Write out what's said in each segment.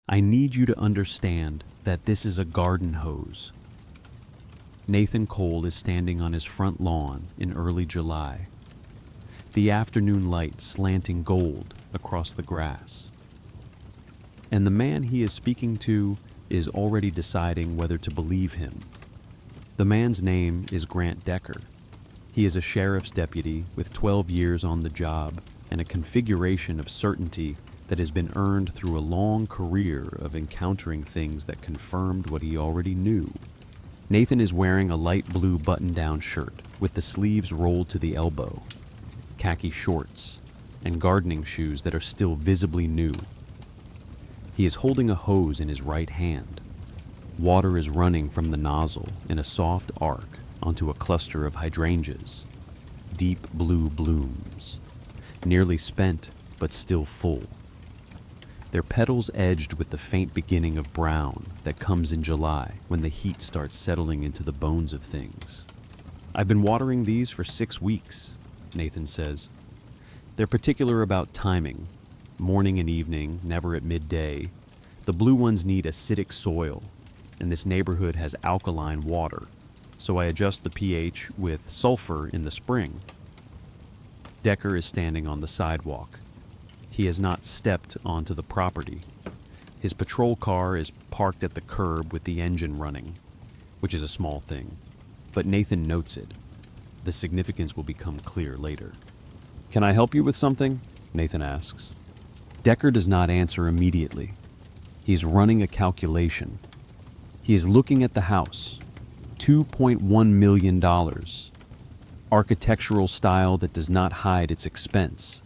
I need you to understand that this is a garden hose. Nathan Cole is standing on his front lawn in early July, the afternoon light slanting gold across the grass. And the man he is speaking to is already deciding whether to believe him. The man's name is Grant Decker. He is a sheriff's deputy with 12 years on the job and a configuration of certainty that has been earned through a long career of encountering things that confirmed what he already knew. Nathan is wearing a light blue button-down shirt with the sleeves rolled to the elbow, khaki shorts, and gardening shoes that are still visibly new. He is holding a hose in his right hand. Water is running from the nozzle in a soft arc onto a cluster of hydrangeas, deep blue blooms, nearly spent but still full. Their petals edged with the faint beginning of brown that comes in July when the heat starts settling into the bones of things. I've been watering these for 6 weeks, Nathan says. They're particular about timing, morning and evening, never at midday. The blue ones need acidic soil, and this neighborhood has alkaline water, so I adjust the pH with sulfur in the spring. Decker is standing on the sidewalk. He has not stepped onto the property. His patrol car is parked at the curb with the engine running, which is a small thing, but Nathan notes it. The significance will become clear later. "Can I help you with something?" Nathan asks. Decker does not answer immediately. He's running a calculation. He is looking at the house, $2.1 million, architectural style that does not hide its expense.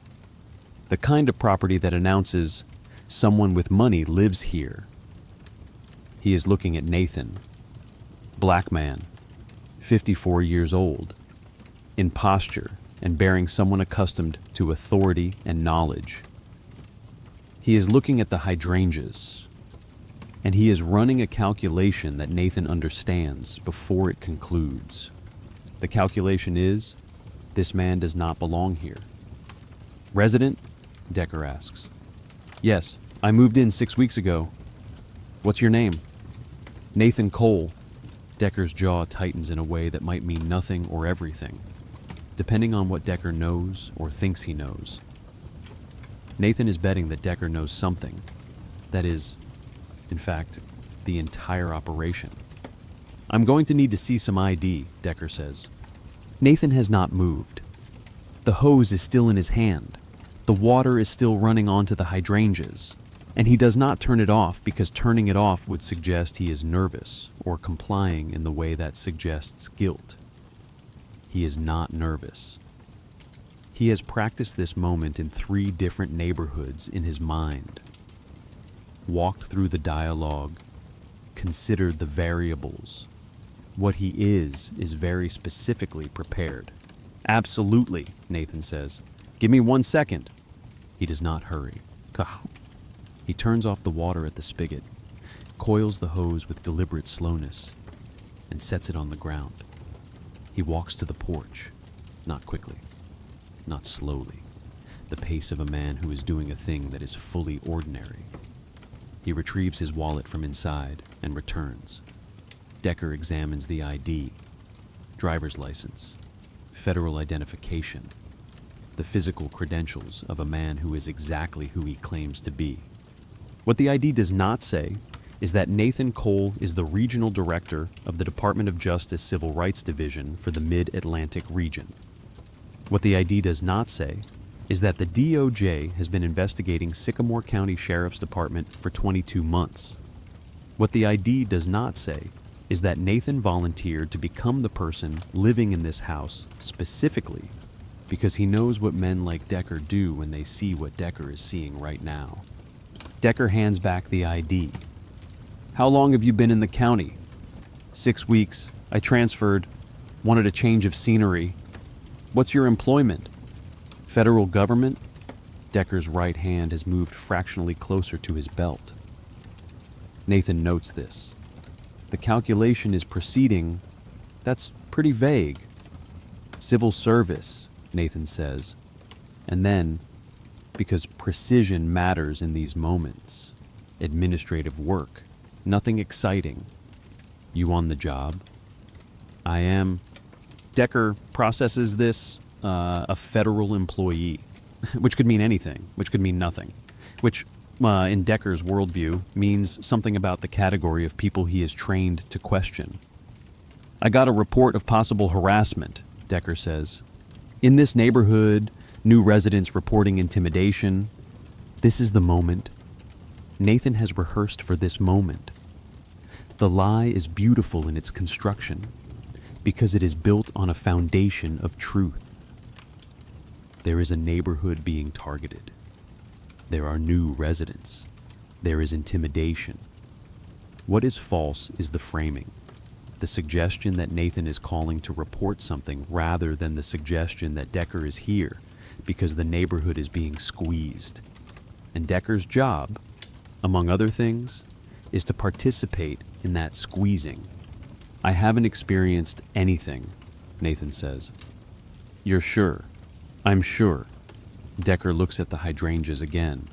The kind of property that announces someone with money lives here. He is looking at Nathan, black man, 54 years old, in posture and bearing someone accustomed to authority and knowledge. He is looking at the hydrangeas, and he is running a calculation that Nathan understands before it concludes. The calculation is, this man does not belong here. "Resident?" Decker asks. "Yes, I moved in 6 weeks ago." "What's your name?" "Nathan Cole." Decker's jaw tightens in a way that might mean nothing or everything, depending on what Decker knows or thinks he knows. Nathan is betting that Decker knows something. That is, in fact, the entire operation. "I'm going to need to see some ID," Decker says. Nathan has not moved. The hose is still in his hand. The water is still running onto the hydrangeas, and he does not turn it off because turning it off would suggest he is nervous or complying in the way that suggests guilt. He is not nervous. He has practiced this moment in 3 different neighborhoods in his mind, walked through the dialogue, considered the variables. What he is very specifically prepared. "Absolutely," Nathan says. "Give me 1 second." He does not hurry. He turns off the water at the spigot, coils the hose with deliberate slowness, and sets it on the ground. He walks to the porch, not quickly, not slowly, the pace of a man who is doing a thing that is fully ordinary. He retrieves his wallet from inside and returns. Decker examines the ID, driver's license, federal identification, the physical credentials of a man who is exactly who he claims to be. What the ID does not say is that Nathan Cole is the regional director of the Department of Justice Civil Rights Division for the Mid-Atlantic region. What the ID does not say is that the DOJ has been investigating Sycamore County Sheriff's Department for 22 months. What the ID does not say is that Nathan volunteered to become the person living in this house specifically because he knows what men like Decker do when they see what Decker is seeing right now. Decker hands back the ID. "How long have you been in the county?" 6 weeks. I transferred. Wanted a change of scenery." "What's your employment?" "Federal government." Decker's right hand has moved fractionally closer to his belt. Nathan notes this. The calculation is proceeding. That's pretty vague. "Civil service," Nathan says. And then, because precision matters in these moments, Administrative work. Nothing exciting. You on the job? I am. Decker processes this, a federal employee, which could mean anything, which could mean nothing, which, in Decker's worldview, means something about the category of people he is trained to question. I got a report of possible harassment, Decker says. In this neighborhood, new residents reporting intimidation. This is the moment. Nathan has rehearsed for this moment. The lie is beautiful in its construction because it is built on a foundation of truth. There is a neighborhood being targeted. There are new residents. There is intimidation. What is false is the framing, the suggestion that Nathan is calling to report something rather than the suggestion that Decker is here because the neighborhood is being squeezed. And Decker's job, among other things, is to participate in that squeezing. I haven't experienced anything, Nathan says. You're sure? I'm sure. Decker looks at the hydrangeas again.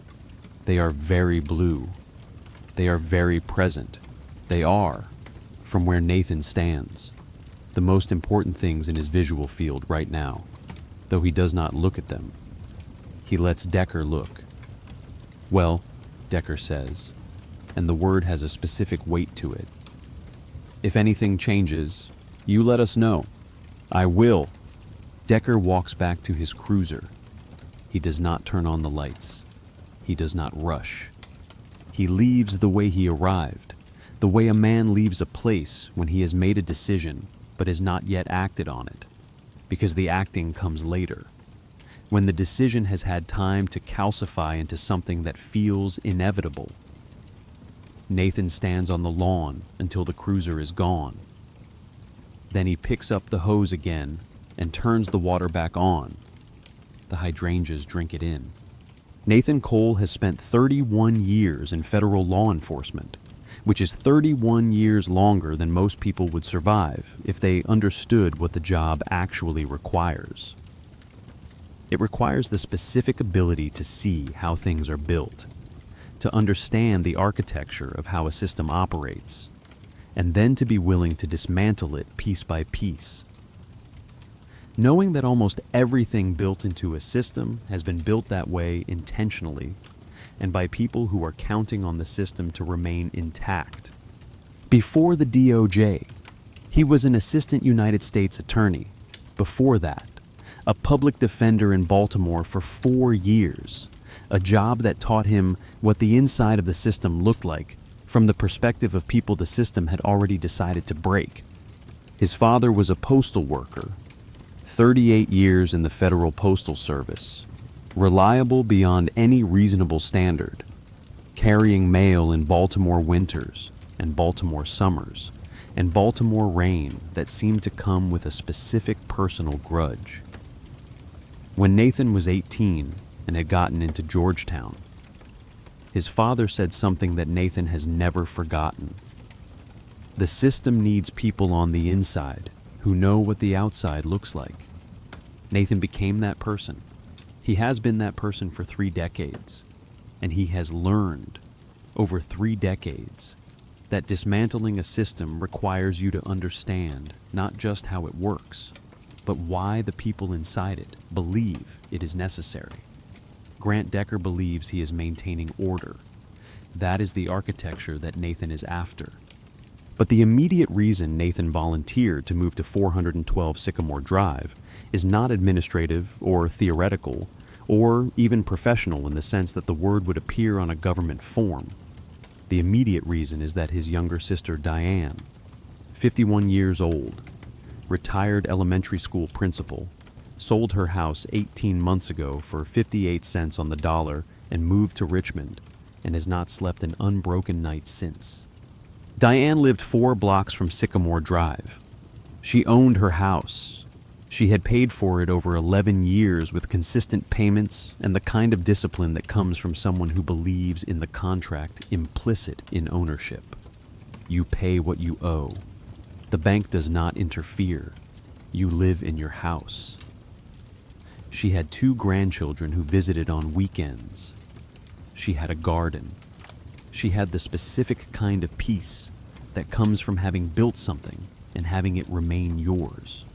They are very blue. They are very present. They are, from where Nathan stands, the most important things in his visual field right now, though he does not look at them. He lets Decker look. Well, Decker says, and the word has a specific weight to it. If anything changes, you let us know. I will. Decker walks back to his cruiser. He does not turn on the lights. He does not rush. He leaves the way he arrived, the way a man leaves a place when he has made a decision but has not yet acted on it, because the acting comes later, when the decision has had time to calcify into something that feels inevitable. Nathan stands on the lawn until the cruiser is gone. Then he picks up the hose again and turns the water back on. The hydrangeas drink it in. Nathan Cole has spent 31 years in federal law enforcement, which is 31 years longer than most people would survive if they understood what the job actually requires. It requires the specific ability to see how things are built, to understand the architecture of how a system operates, and then to be willing to dismantle it piece by piece. Knowing that almost everything built into a system has been built that way intentionally, and by people who are counting on the system to remain intact. Before the DOJ, he was an assistant United States attorney. Before that, a public defender in Baltimore for 4 years, a job that taught him what the inside of the system looked like from the perspective of people the system had already decided to break. His father was a postal worker, 38 years in the Federal Postal Service, reliable beyond any reasonable standard, carrying mail in Baltimore winters and Baltimore summers, and Baltimore rain that seemed to come with a specific personal grudge. When Nathan was 18 and had gotten into Georgetown, his father said something that Nathan has never forgotten. The system needs people on the inside who know what the outside looks like. Nathan became that person. He has been that person for 3 decades, and he has learned over 3 decades that dismantling a system requires you to understand not just how it works, but why the people inside it believe it is necessary. Grant Decker believes he is maintaining order. That is the architecture that Nathan is after. But the immediate reason Nathan volunteered to move to 412 Sycamore Drive is not administrative or theoretical or even professional in the sense that the word would appear on a government form. The immediate reason is that his younger sister Diane, 51 years old, retired elementary school principal, sold her house 18 months ago for 58 cents on the dollar and moved to Richmond and has not slept an unbroken night since. Diane lived 4 blocks from Sycamore Drive. She owned her house. She had paid for it over 11 years with consistent payments and the kind of discipline that comes from someone who believes in the contract implicit in ownership. You pay what you owe. The bank does not interfere. You live in your house. She had 2 grandchildren who visited on weekends. She had a garden. She had the specific kind of peace that comes from having built something and having it remain yours.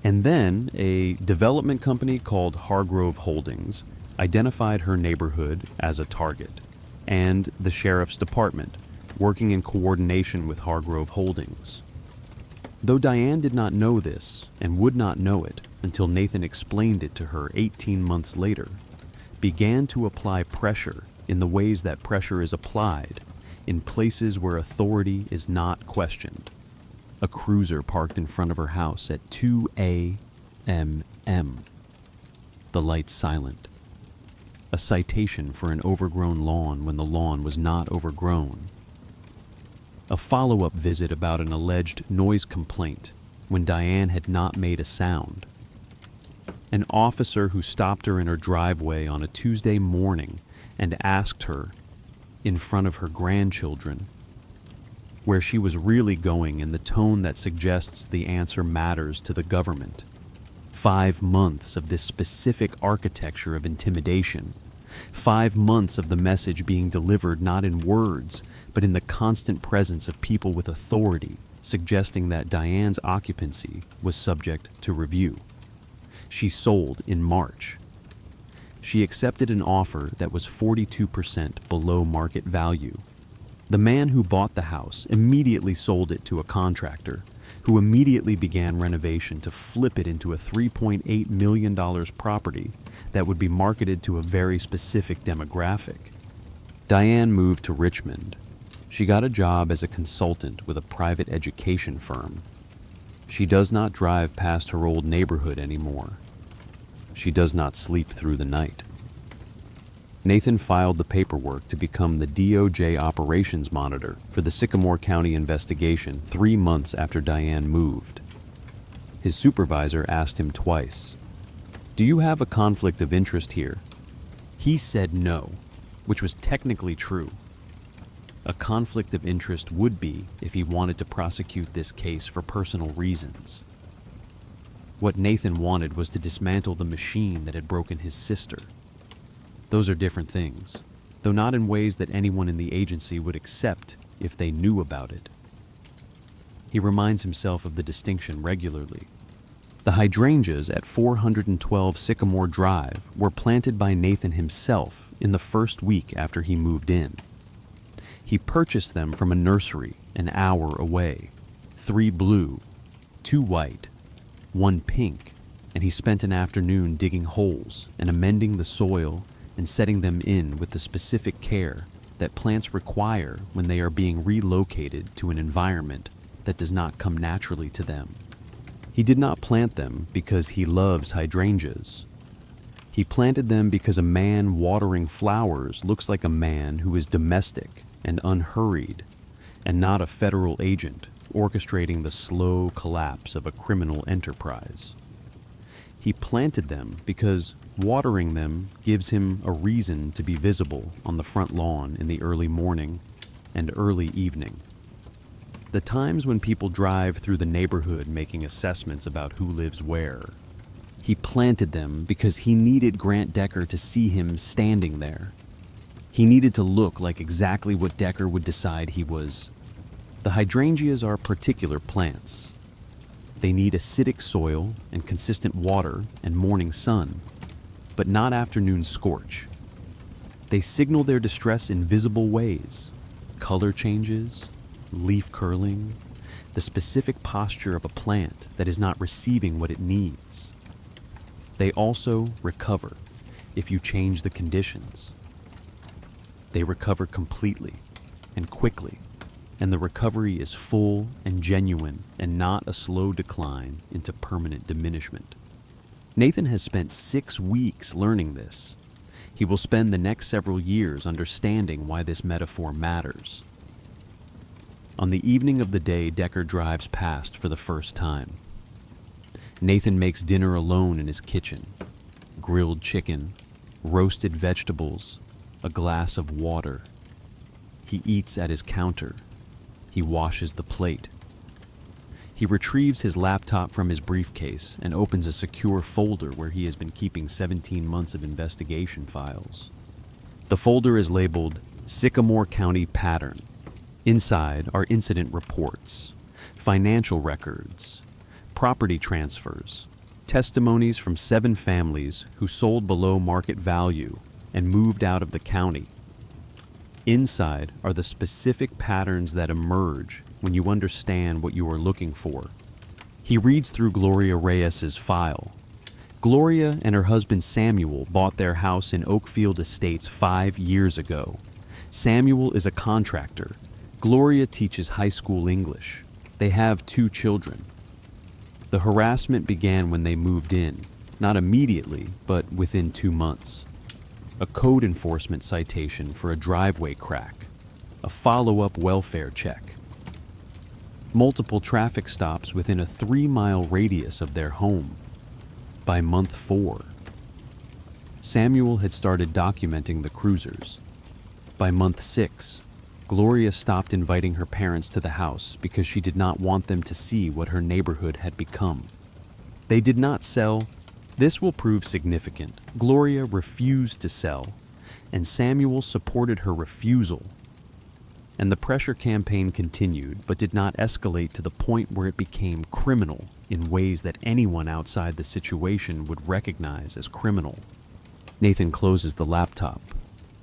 And then a development company called Hargrove Holdings identified her neighborhood as a target, and the sheriff's department, working in coordination with Hargrove Holdings. Though Diane did not know this and would not know it until Nathan explained it to her 18 months later, began to apply pressure in the ways that pressure is applied in places where authority is not questioned. A cruiser parked in front of her house at 2 a.m. The lights silent. A citation for an overgrown lawn when the lawn was not overgrown. A follow-up visit about an alleged noise complaint when Diane had not made a sound. An officer who stopped her in her driveway on a Tuesday morning and asked her, in front of her grandchildren, where she was really going in the tone that suggests the answer matters to the government. 5 months of this specific architecture of intimidation. 5 months of the message being delivered not in words, but in the constant presence of people with authority, suggesting that Diane's occupancy was subject to review. She sold in March. She accepted an offer that was 42% below market value. The man who bought the house immediately sold it to a contractor, who immediately began renovation to flip it into a $3.8 million property that would be marketed to a very specific demographic. Diane moved to Richmond. She got a job as a consultant with a private education firm. She does not drive past her old neighborhood anymore. She does not sleep through the night. Nathan filed the paperwork to become the DOJ operations monitor for the Sycamore County investigation 3 months after Diane moved. His supervisor asked him twice, "Do you have a conflict of interest here?" He said no, which was technically true. A conflict of interest would be if he wanted to prosecute this case for personal reasons. What Nathan wanted was to dismantle the machine that had broken his sister. Those are different things, though not in ways that anyone in the agency would accept if they knew about it. He reminds himself of the distinction regularly. The hydrangeas at 412 Sycamore Drive were planted by Nathan himself in the first week after he moved in. He purchased them from a nursery an hour away, 3 blue, 2 white, 1 pink, and he spent an afternoon digging holes and amending the soil and setting them in with the specific care that plants require when they are being relocated to an environment that does not come naturally to them. He did not plant them because he loves hydrangeas. He planted them because a man watering flowers looks like a man who is domestic and unhurried, and not a federal agent orchestrating the slow collapse of a criminal enterprise. He planted them because watering them gives him a reason to be visible on the front lawn in the early morning and early evening. The times when people drive through the neighborhood making assessments about who lives where. He planted them because he needed Grant Decker to see him standing there. He needed to look like exactly what Decker would decide he was. The hydrangeas are particular plants. They need acidic soil and consistent water and morning sun, but not afternoon scorch. They signal their distress in visible ways: color changes, leaf curling, the specific posture of a plant that is not receiving what it needs. They also recover if you change the conditions. They recover completely and quickly, and the recovery is full and genuine and not a slow decline into permanent diminishment. Nathan has spent 6 weeks learning this. He will spend the next several years understanding why this metaphor matters. On the evening of the day Decker drives past for the first time, Nathan makes dinner alone in his kitchen: grilled chicken, roasted vegetables, a glass of water. He eats at his counter. He washes the plate. He retrieves his laptop from his briefcase and opens a secure folder where he has been keeping 17 months of investigation files. The folder is labeled Sycamore County pattern. Inside are incident reports, financial records, property transfers, testimonies from 7 families who sold below market value and moved out of the county. Inside are the specific patterns that emerge when you understand what you are looking for. He reads through Gloria Reyes's file. Gloria and her husband Samuel bought their house in Oakfield Estates 5 years ago. Samuel is a contractor. Gloria teaches high school English. They have 2 children. The harassment began when they moved in, not immediately, but within 2 months. A code enforcement citation for a driveway crack, a follow-up welfare check, multiple traffic stops within a 3-mile radius of their home. By month 4, Samuel had started documenting the cruisers. By month 6, Gloria stopped inviting her parents to the house because she did not want them to see what her neighborhood had become. They did not sell. This will prove significant. Gloria refused to sell, and Samuel supported her refusal. And the pressure campaign continued, but did not escalate to the point where it became criminal in ways that anyone outside the situation would recognize as criminal. Nathan closes the laptop.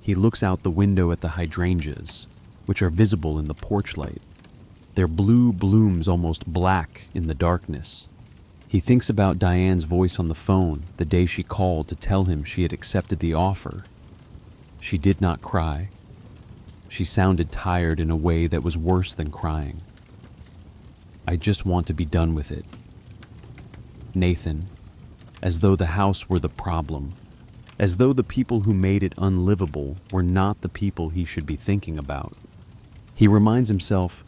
He looks out the window at the hydrangeas, which are visible in the porch light. Their blue blooms almost black in the darkness. He thinks about Diane's voice on the phone the day she called to tell him she had accepted the offer. She did not cry. She sounded tired in a way that was worse than crying. I just want to be done with it. Nathan, as though the house were the problem, as though the people who made it unlivable were not the people he should be thinking about. He reminds himself,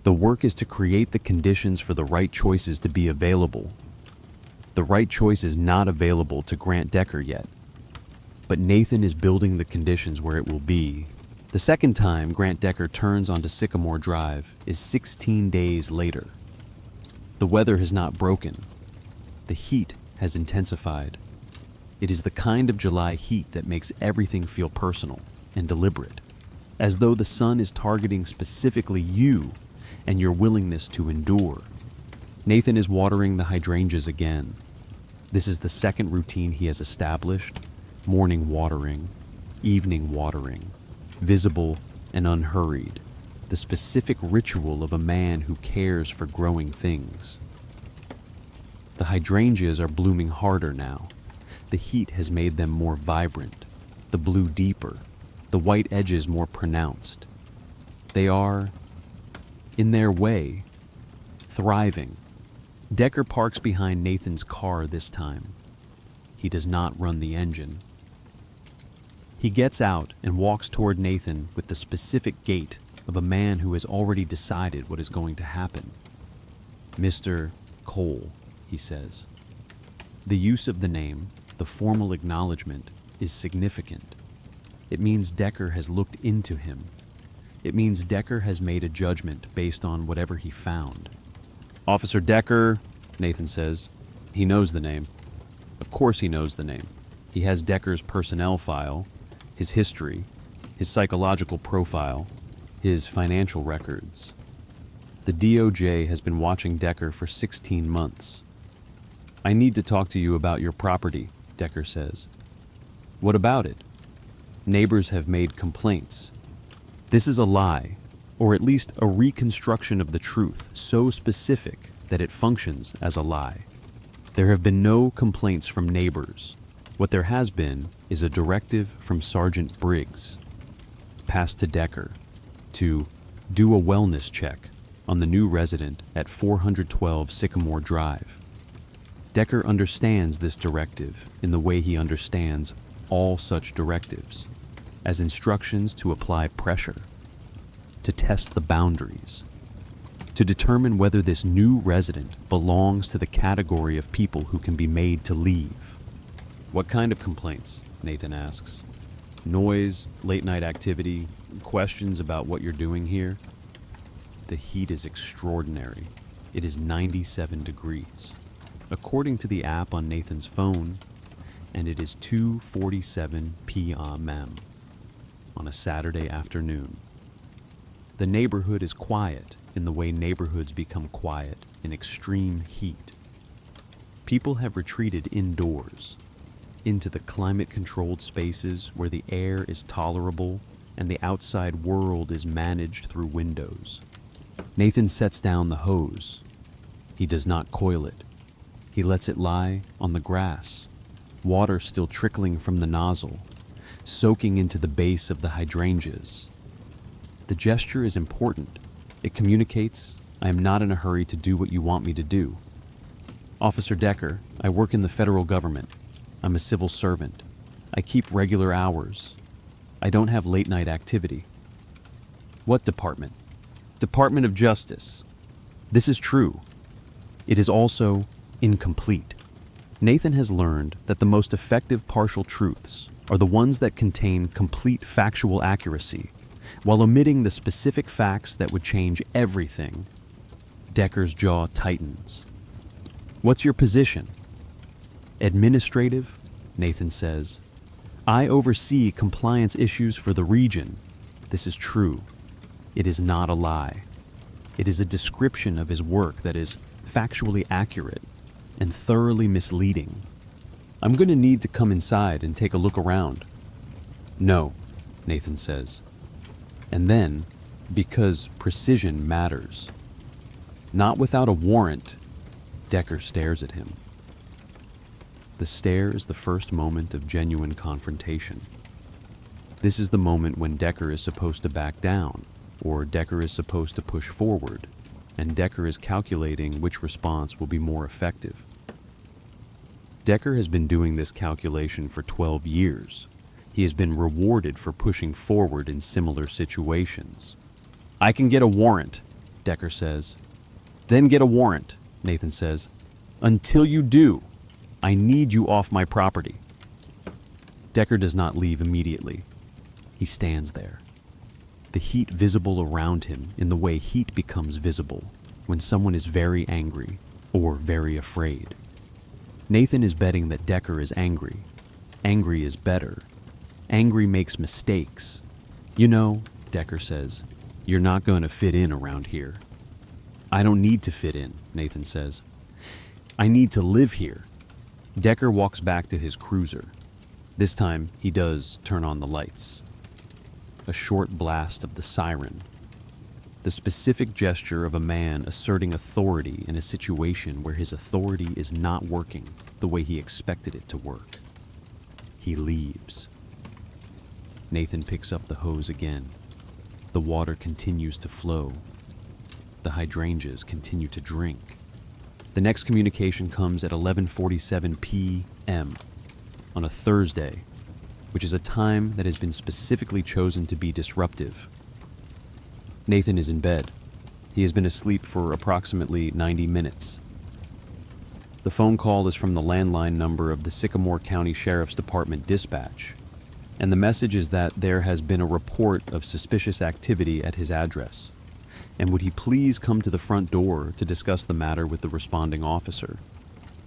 the work is to create the conditions for the right choices to be available. The right choice is not available to Grant Decker yet, but Nathan is building the conditions where it will be. The second time Grant Decker turns onto Sycamore Drive is 16 days later. The weather has not broken. The heat has intensified. It is the kind of July heat that makes everything feel personal and deliberate, as though the sun is targeting specifically you and your willingness to endure. Nathan is watering the hydrangeas again. This is the second routine he has established: morning watering, evening watering, visible and unhurried, the specific ritual of a man who cares for growing things. The hydrangeas are blooming harder now. The heat has made them more vibrant, the blue deeper, the white edges more pronounced. They are, in their way, thriving. Decker parks behind Nathan's car this time. He does not run the engine. He gets out and walks toward Nathan with the specific gait of a man who has already decided what is going to happen. "Mr. Cole," he says. The use of the name, the formal acknowledgement, is significant. It means Decker has looked into him. It means Decker has made a judgment based on whatever he found. "Officer Decker," Nathan says. He knows the name. Of course he knows the name. He has Decker's personnel file, his history, his psychological profile, his financial records. The DOJ has been watching Decker for 16 months. "I need to talk to you about your property," Decker says. "What about it?" "Neighbors have made complaints." This is a lie, or at least a reconstruction of the truth so specific that it functions as a lie. There have been no complaints from neighbors. What there has been is a directive from Sergeant Briggs, passed to Decker, to do a wellness check on the new resident at 412 Sycamore Drive. Decker understands this directive in the way he understands all such directives, as instructions to apply pressure, to test the boundaries, to determine whether this new resident belongs to the category of people who can be made to leave. "What kind of complaints?" Nathan asks. "Noise, late-night activity, questions about what you're doing here?" The heat is extraordinary. It is 97 degrees. According to the app on Nathan's phone, and it is 2:47 p.m. on a Saturday afternoon. The neighborhood is quiet in the way neighborhoods become quiet in extreme heat. People have retreated indoors, into the climate-controlled spaces where the air is tolerable and the outside world is managed through windows. Nathan sets down the hose. He does not coil it. He lets it lie on the grass, water still trickling from the nozzle, soaking into the base of the hydrangeas. The gesture is important. It communicates, I am not in a hurry to do what you want me to do. Officer Decker, I work in the federal government. I'm a civil servant. I keep regular hours. I don't have late-night activity. What department? Department of Justice. This is true. It is also incomplete. Nathan has learned that the most effective partial truths are the ones that contain complete factual accuracy, while omitting the specific facts that would change everything. Decker's jaw tightens. What's your position? Administrative, Nathan says. I oversee compliance issues for the region. This is true. It is not a lie. It is a description of his work that is factually accurate and thoroughly misleading. I'm going to need to come inside and take a look around. No, Nathan says. And then, because precision matters. Not without a warrant, Decker stares at him. The stare is the first moment of genuine confrontation. This is the moment when Decker is supposed to back down, or Decker is supposed to push forward, and Decker is calculating which response will be more effective. Decker has been doing this calculation for 12 years. He has been rewarded for pushing forward in similar situations. I can get a warrant, Decker says. Then get a warrant, Nathan says. Until you do, I need you off my property. Decker does not leave immediately. He stands there. The heat visible around him in the way heat becomes visible when someone is very angry or very afraid. Nathan is betting that Decker is angry. Angry is better. Angry makes mistakes. You know, Decker says, you're not going to fit in around here. I don't need to fit in, Nathan says. I need to live here. Decker walks back to his cruiser. This time, he does turn on the lights. A short blast of the siren. The specific gesture of a man asserting authority in a situation where his authority is not working the way he expected it to work. He leaves. Nathan picks up the hose again. The water continues to flow. The hydrangeas continue to drink. The next communication comes at 11:47 p.m. on a Thursday, which is a time that has been specifically chosen to be disruptive. Nathan is in bed. He has been asleep for approximately 90 minutes. The phone call is from the landline number of the Sycamore County Sheriff's Department dispatch, and the message is that there has been a report of suspicious activity at his address, and would he please come to the front door to discuss the matter with the responding officer.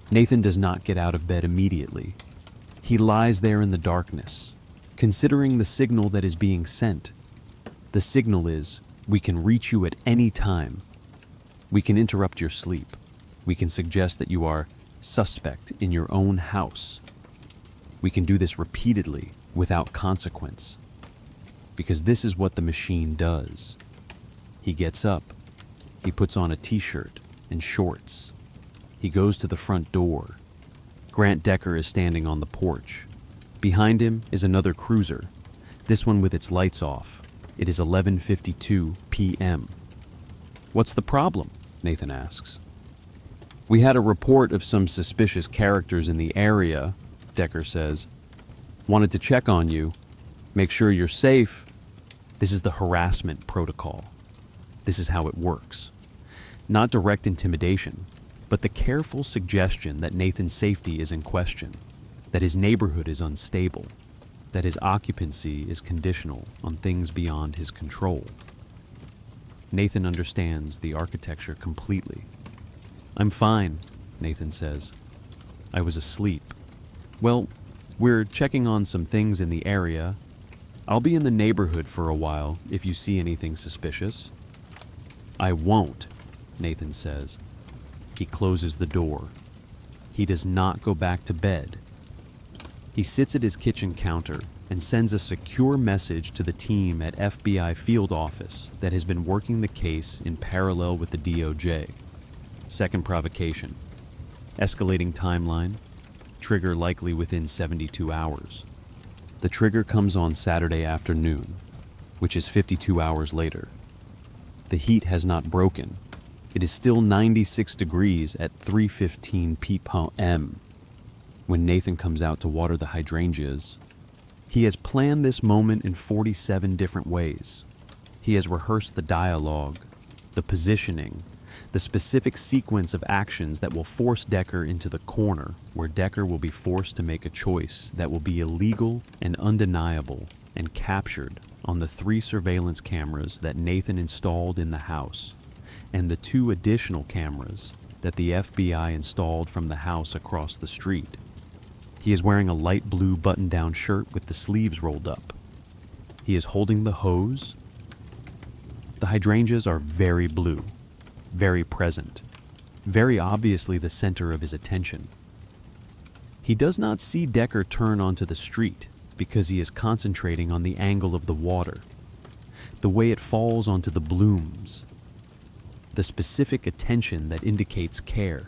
Nathan does not get out of bed immediately. He lies there in the darkness, considering the signal that is being sent. The signal is, we can reach you at any time. We can interrupt your sleep. We can suggest that you are suspect in your own house. We can do this repeatedly without consequence. Because this is what the machine does. He gets up. He puts on a t-shirt and shorts. He goes to the front door. Grant Decker is standing on the porch. Behind him is another cruiser, this one with its lights off. It is 11:52 p.m. What's the problem? Nathan asks. We had a report of some suspicious characters in the area, Decker says. Wanted to check on you, make sure you're safe. This is the harassment protocol. This is how it works. Not direct intimidation, but the careful suggestion that Nathan's safety is in question, that his neighborhood is unstable, that his occupancy is conditional on things beyond his control. Nathan understands the architecture completely. I'm fine, Nathan says. I was asleep. Well, we're checking on some things in the area. I'll be in the neighborhood for a while if you see anything suspicious. I won't, Nathan says. He closes the door. He does not go back to bed. He sits at his kitchen counter and sends a secure message to the team at FBI field office that has been working the case in parallel with the DOJ. Second provocation. Escalating timeline. Trigger likely within 72 hours. The trigger comes on Saturday afternoon, which is 52 hours later. The heat has not broken. It is still 96 degrees at 3:15 p.m. when Nathan comes out to water the hydrangeas. He has planned this moment in 47 different ways. He has rehearsed the dialogue, the positioning, the specific sequence of actions that will force Decker into the corner where Decker will be forced to make a choice that will be illegal and undeniable and captured on the 3 surveillance cameras that Nathan installed in the house and the 2 additional cameras that the FBI installed from the house across the street. He is wearing a light blue button-down shirt with the sleeves rolled up. He is holding the hose. The hydrangeas are very blue, very present, very obviously the center of his attention. He does not see Decker turn onto the street because he is concentrating on the angle of the water, the way it falls onto the blooms, the specific attention that indicates care.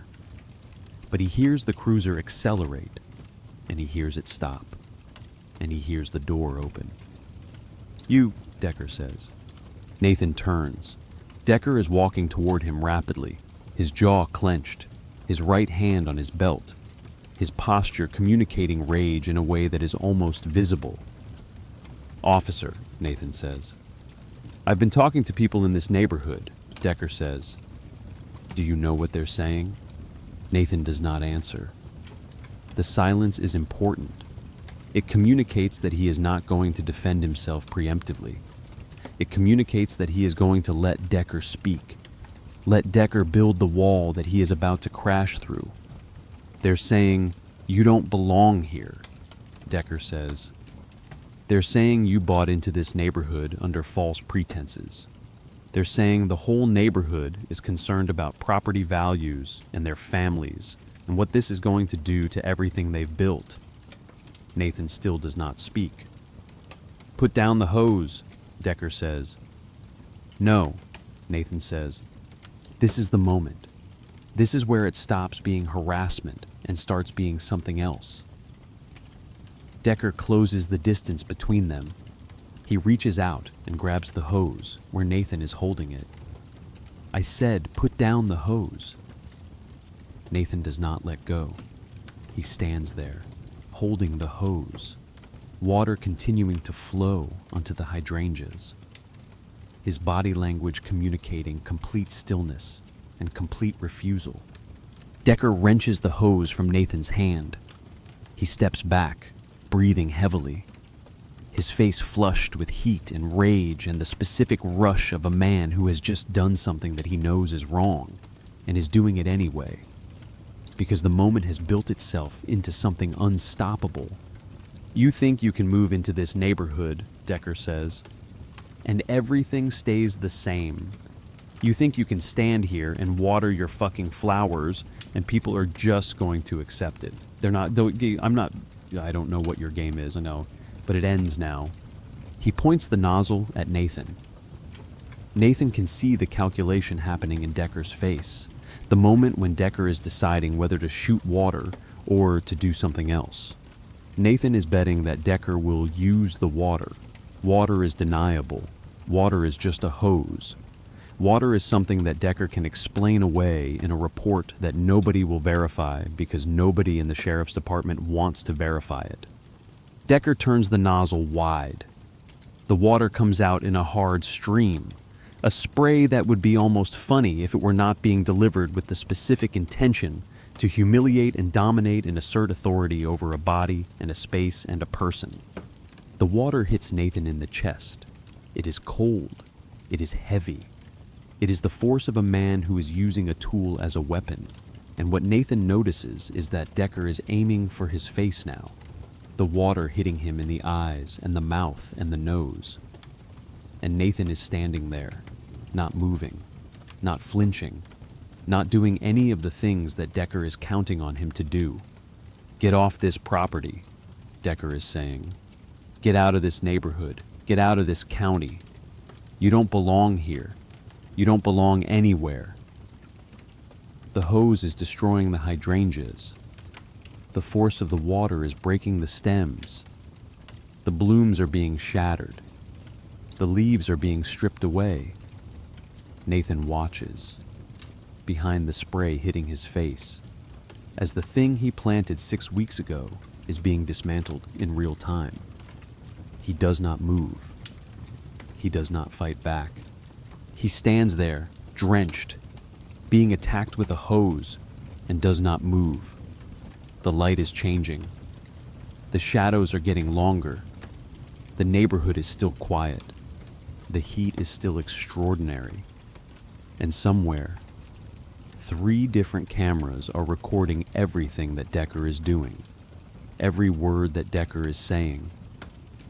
But he hears the cruiser accelerate, and he hears it stop, and he hears the door open. "You," Decker says. Nathan turns. Decker is walking toward him rapidly, his jaw clenched, his right hand on his belt, his posture communicating rage in a way that is almost visible. "Officer," Nathan says. "I've been talking to people in this neighborhood," Decker says. "Do you know what they're saying?" Nathan does not answer. The silence is important. It communicates that he is not going to defend himself preemptively. It communicates that he is going to let Decker speak. Let Decker build the wall that he is about to crash through. They're saying, "You don't belong here," Decker says. "They're saying you bought into this neighborhood under false pretenses. They're saying the whole neighborhood is concerned about property values and their families and what this is going to do to everything they've built." Nathan still does not speak. "Put down the hose," Decker says. "No," Nathan says. This is the moment. This is where it stops being harassment and starts being something else. Decker closes the distance between them. He reaches out and grabs the hose where Nathan is holding it. "I said, put down the hose." Nathan does not let go. He stands there, holding the hose, water continuing to flow onto the hydrangeas. His body language communicating complete stillness and complete refusal. Decker wrenches the hose from Nathan's hand. He steps back, breathing heavily, his face flushed with heat and rage and the specific rush of a man who has just done something that he knows is wrong and is doing it anyway, because the moment has built itself into something unstoppable. "You think you can move into this neighborhood," Decker says, "and everything stays the same. You think you can stand here and water your fucking flowers and people are just going to accept it. They're not, I don't know what your game is, I know, but it ends now." He points the nozzle at Nathan. Nathan can see the calculation happening in Decker's face, the moment when Decker is deciding whether to shoot water or to do something else. Nathan is betting that Decker will use the water. Water is deniable. Water is just a hose. Water is something that Decker can explain away in a report that nobody will verify because nobody in the sheriff's department wants to verify it. Decker turns the nozzle wide. The water comes out in a hard stream, a spray that would be almost funny if it were not being delivered with the specific intention to humiliate and dominate and assert authority over a body and a space and a person. The water hits Nathan in the chest. It is cold. It is heavy. It is the force of a man who is using a tool as a weapon, and what Nathan notices is that Decker is aiming for his face now. the water hitting him in the eyes and the mouth and the nose. And Nathan is standing there, not moving, not flinching, not doing any of the things that Decker is counting on him to do. "Get off this property," Decker is saying. "Get out of this neighborhood. Get out of this county. You don't belong here. You don't belong anywhere." The hose is destroying the hydrangeas. The force of the water is breaking the stems. The blooms are being shattered. The leaves are being stripped away. Nathan watches, behind the spray hitting his face, as the thing he planted 6 weeks ago is being dismantled in real time. He does not move. He does not fight back. He stands there, drenched, being attacked with a hose, and does not move. The light is changing. The shadows are getting longer. The neighborhood is still quiet. The heat is still extraordinary. And somewhere, 3 different cameras are recording everything that Decker is doing, every word that Decker is saying,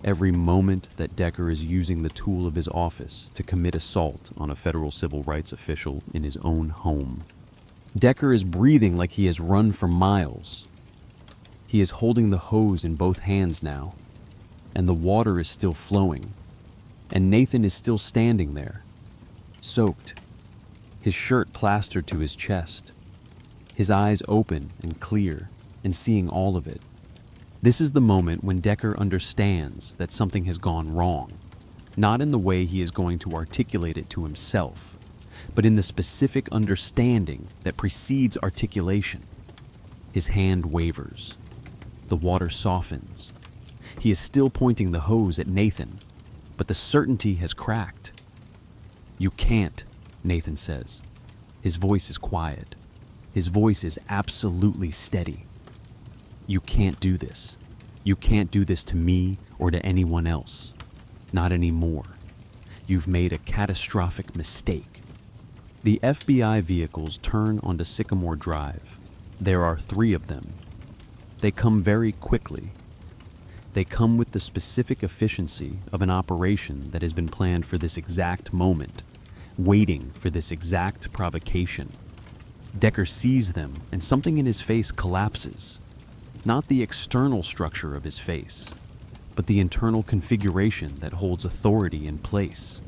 every moment that Decker is using the tool of his office to commit assault on a federal civil rights official in his own home. Decker is breathing like he has run for miles. He is holding the hose in both hands now, and the water is still flowing, and Nathan is still standing there, soaked, his shirt plastered to his chest, his eyes open and clear and seeing all of it. This is the moment when Decker understands that something has gone wrong, not in the way he is going to articulate it to himself, but in the specific understanding that precedes articulation. His hand wavers. The water softens. He is still pointing the hose at Nathan, but the certainty has cracked. "You can't," Nathan says. His voice is quiet. His voice is absolutely steady. "You can't do this. You can't do this to me or to anyone else. Not anymore. You've made a catastrophic mistake." The FBI vehicles turn onto Sycamore Drive. There are 3 of them. They come very quickly. They come with the specific efficiency of an operation that has been planned for this exact moment, waiting for this exact provocation. Decker sees them, and something in his face collapses. Not the external structure of his face, but the internal configuration that holds authority in place.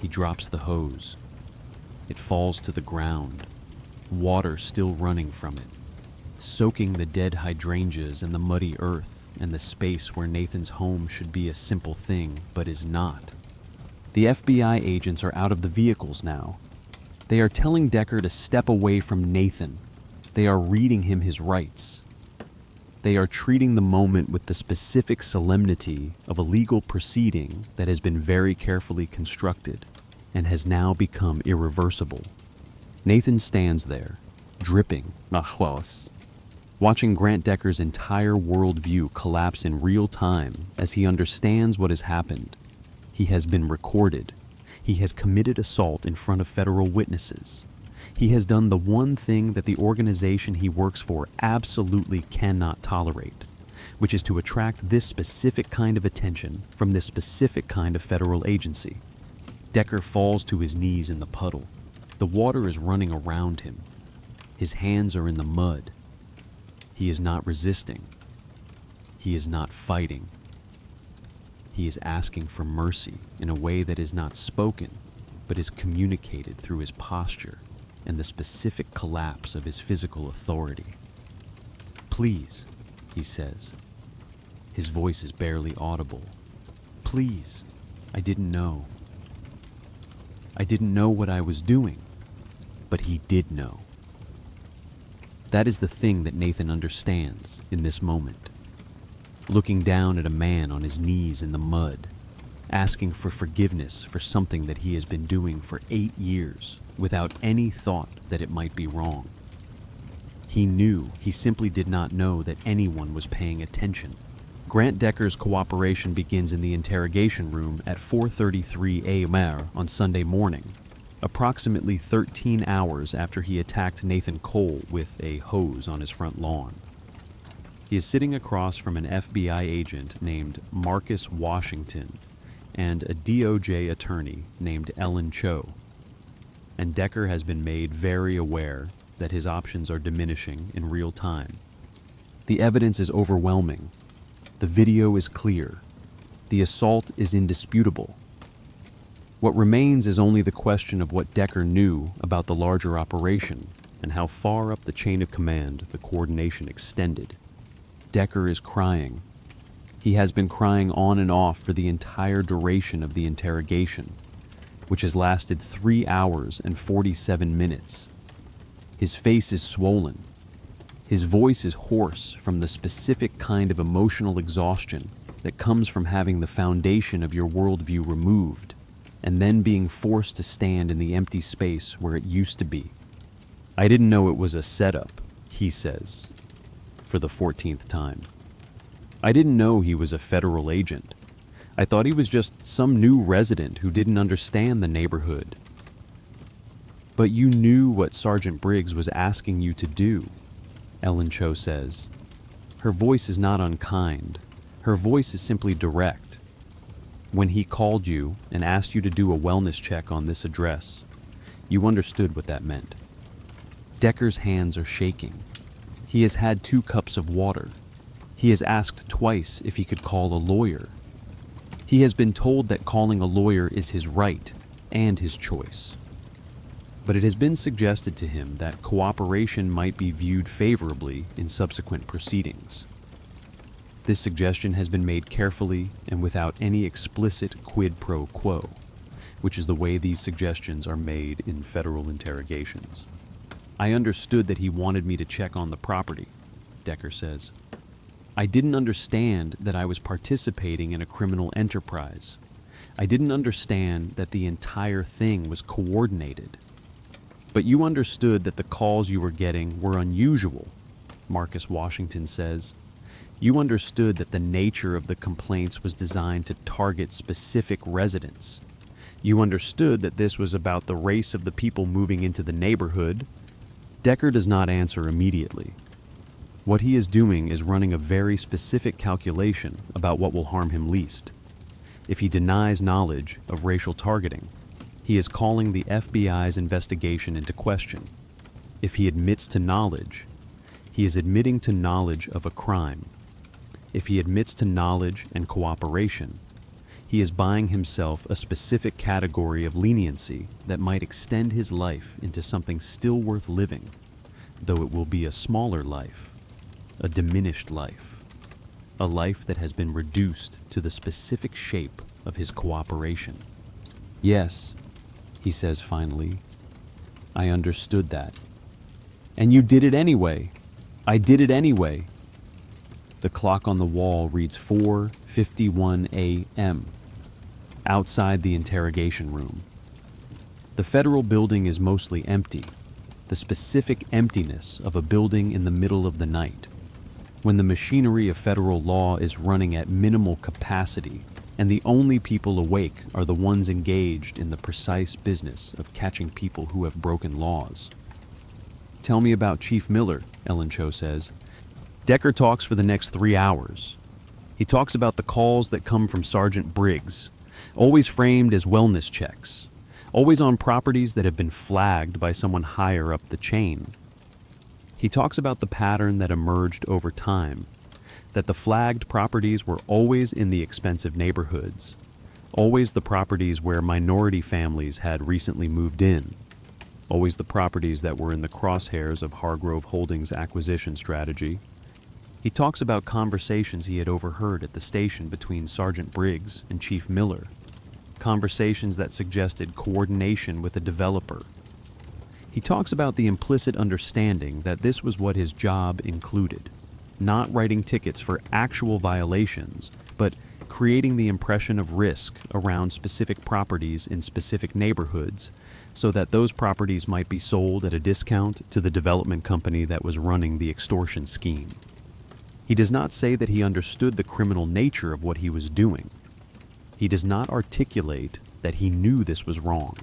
He drops the hose. It falls to the ground, water still running from it, soaking the dead hydrangeas and the muddy earth and the space where Nathan's home should be a simple thing, but is not. The FBI agents are out of the vehicles now. They are telling Decker to step away from Nathan. They are reading him his rights. They are treating the moment with the specific solemnity of a legal proceeding that has been very carefully constructed and has now become irreversible. Nathan stands there, dripping, watching Grant Decker's entire worldview collapse in real time as he understands what has happened. He has been recorded. He has committed assault in front of federal witnesses. He has done the one thing that the organization he works for absolutely cannot tolerate, which is to attract this specific kind of attention from this specific kind of federal agency. Decker falls to his knees in the puddle. The water is running around him. His hands are in the mud. He is not resisting. He is not fighting. He is asking for mercy in a way that is not spoken, but is communicated through his posture and the specific collapse of his physical authority. "Please," he says. His voice is barely audible. "Please, I didn't know. I didn't know what I was doing." But he did know. That is the thing that Nathan understands in this moment. Looking down at a man on his knees in the mud, asking for forgiveness for something that he has been doing for 8 years without any thought that it might be wrong. He knew, he simply did not know that anyone was paying attention. Grant Decker's cooperation begins in the interrogation room at 4:33 a.m. on Sunday morning, approximately 13 hours after he attacked Nathan Cole with a hose on his front lawn. He is sitting across from an FBI agent named Marcus Washington and a DOJ attorney named Ellen Cho. And Decker has been made very aware that his options are diminishing in real time. The evidence is overwhelming. The video is clear. The assault is indisputable. What remains is only the question of what Decker knew about the larger operation and how far up the chain of command the coordination extended. Decker is crying. He has been crying on and off for the entire duration of the interrogation, which has lasted 3 hours and 47 minutes. His face is swollen. His voice is hoarse from the specific kind of emotional exhaustion that comes from having the foundation of your worldview removed and then being forced to stand in the empty space where it used to be. I didn't know it was a setup, he says, for the 14th time. I didn't know he was a federal agent. I thought he was just some new resident who didn't understand the neighborhood. But you knew what Sergeant Briggs was asking you to do, Ellen Cho says. Her voice is not unkind. Her voice is simply direct. When he called you and asked you to do a wellness check on this address, you understood what that meant. Decker's hands are shaking. He has had 2 cups of water. He has asked twice if he could call a lawyer. He has been told that calling a lawyer is his right and his choice. But it has been suggested to him that cooperation might be viewed favorably in subsequent proceedings. This suggestion has been made carefully and without any explicit quid pro quo, which is the way these suggestions are made in federal interrogations. I understood that he wanted me to check on the property, Decker says. I didn't understand that I was participating in a criminal enterprise. I didn't understand that the entire thing was coordinated. But you understood that the calls you were getting were unusual, Marcus Washington says. You understood that the nature of the complaints was designed to target specific residents. You understood that this was about the race of the people moving into the neighborhood. Decker does not answer immediately. What he is doing is running a very specific calculation about what will harm him least. If he denies knowledge of racial targeting, he is calling the FBI's investigation into question. If he admits to knowledge, he is admitting to knowledge of a crime. If he admits to knowledge and cooperation, he is buying himself a specific category of leniency that might extend his life into something still worth living, though it will be a smaller life, a diminished life, a life that has been reduced to the specific shape of his cooperation. Yes, he says finally, I understood that. And you did it anyway. I did it anyway. The clock on the wall reads 4:51 a.m. outside the interrogation room. The federal building is mostly empty, the specific emptiness of a building in the middle of the night, when the machinery of federal law is running at minimal capacity, and the only people awake are the ones engaged in the precise business of catching people who have broken laws. Tell me about Chief Miller, Ellen Cho says. Decker talks for the next 3 hours. He talks about the calls that come from Sergeant Briggs, always framed as wellness checks, always on properties that have been flagged by someone higher up the chain. He talks about the pattern that emerged over time, that the flagged properties were always in the expensive neighborhoods, always the properties where minority families had recently moved in, always the properties that were in the crosshairs of Hargrove Holdings' acquisition strategy. He talks about conversations he had overheard at the station between Sergeant Briggs and Chief Miller, conversations that suggested coordination with a developer. He talks about the implicit understanding that this was what his job included, not writing tickets for actual violations, but creating the impression of risk around specific properties in specific neighborhoods so that those properties might be sold at a discount to the development company that was running the extortion scheme. He does not say that he understood the criminal nature of what he was doing. He does not articulate that he knew this was wrong.